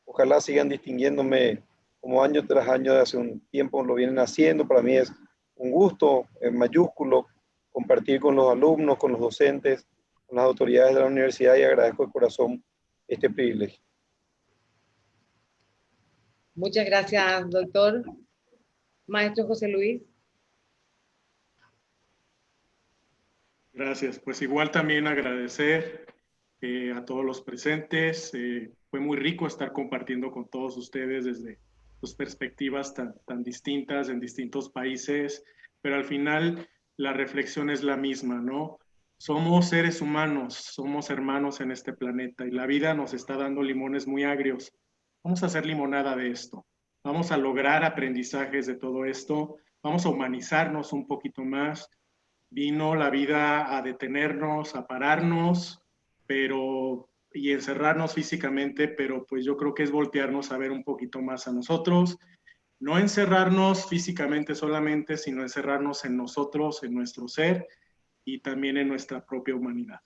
Ojalá sigan distinguiéndome como año tras año, de hace un tiempo lo vienen haciendo. Para mí es un gusto mayúsculo compartir con los alumnos, con los docentes, con las autoridades de la universidad, y agradezco de corazón este privilegio.
Muchas gracias, doctor. Maestro José Luis.
Gracias. Pues igual también agradecer a todos los presentes. Fue muy rico estar compartiendo con todos ustedes desde sus perspectivas tan distintas en distintos países, pero al final la reflexión es la misma, ¿no? somos seres humanos, somos hermanos en este planeta y la vida nos está dando limones muy agrios. Vamos a hacer limonada de esto. Vamos a lograr aprendizajes de todo esto. Vamos a humanizarnos un poquito más. Vino la vida a detenernos, a pararnos, y encerrarnos físicamente, pero pues yo creo que es voltearnos a ver un poquito más a nosotros. No encerrarnos físicamente solamente, sino encerrarnos en nosotros, en nuestro ser y también en nuestra propia humanidad.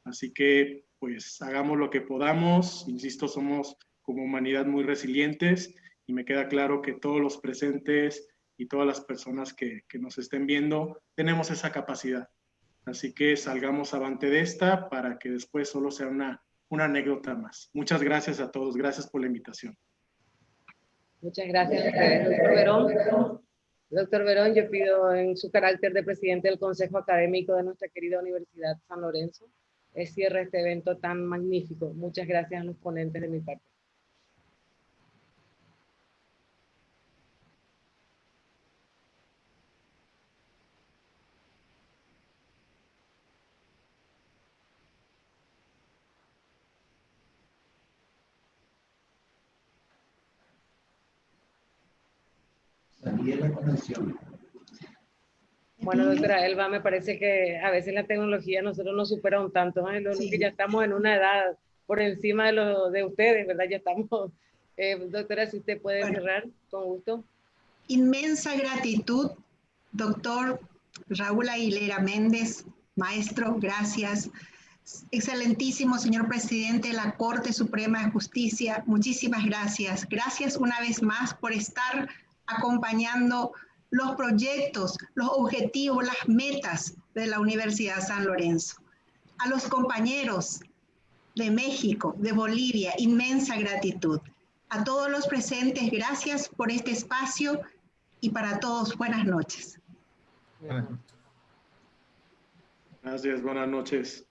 Así que, pues, hagamos lo que podamos. Insisto, somos como humanidad muy resilientes y me queda claro que todos los presentes y todas las personas que nos estén viendo tenemos esa capacidad. Así que salgamos avante de esta para que después solo sea una anécdota más. Muchas gracias a todos. Gracias por la invitación.
Muchas gracias a ustedes, doctor Verón. Doctor Verón, yo pido en su carácter de presidente del Consejo Académico de nuestra querida Universidad San Lorenzo, cierre este evento tan magnífico. Muchas gracias a los ponentes de mi parte. Bueno, doctora Elba, me parece que a veces la tecnología a nosotros nos supera un tanto, ¿eh? Lo que ya estamos en una edad por encima de lo de ustedes, ¿verdad? Ya estamos, doctora, si usted puede cerrar, con gusto.
Inmensa gratitud, doctor Raúl Aguilera Méndez, maestro, gracias. Excelentísimo señor presidente de la Corte Suprema de Justicia, muchísimas gracias. Gracias una vez más por estar acompañando los proyectos, los objetivos, las metas de la Universidad San Lorenzo. A los compañeros de México, de Bolivia, inmensa gratitud. A todos los presentes, gracias por este espacio y para todos, buenas noches.
Gracias, buenas noches.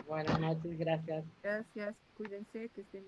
Buenas noches, gracias.
Gracias, cuídense, que estén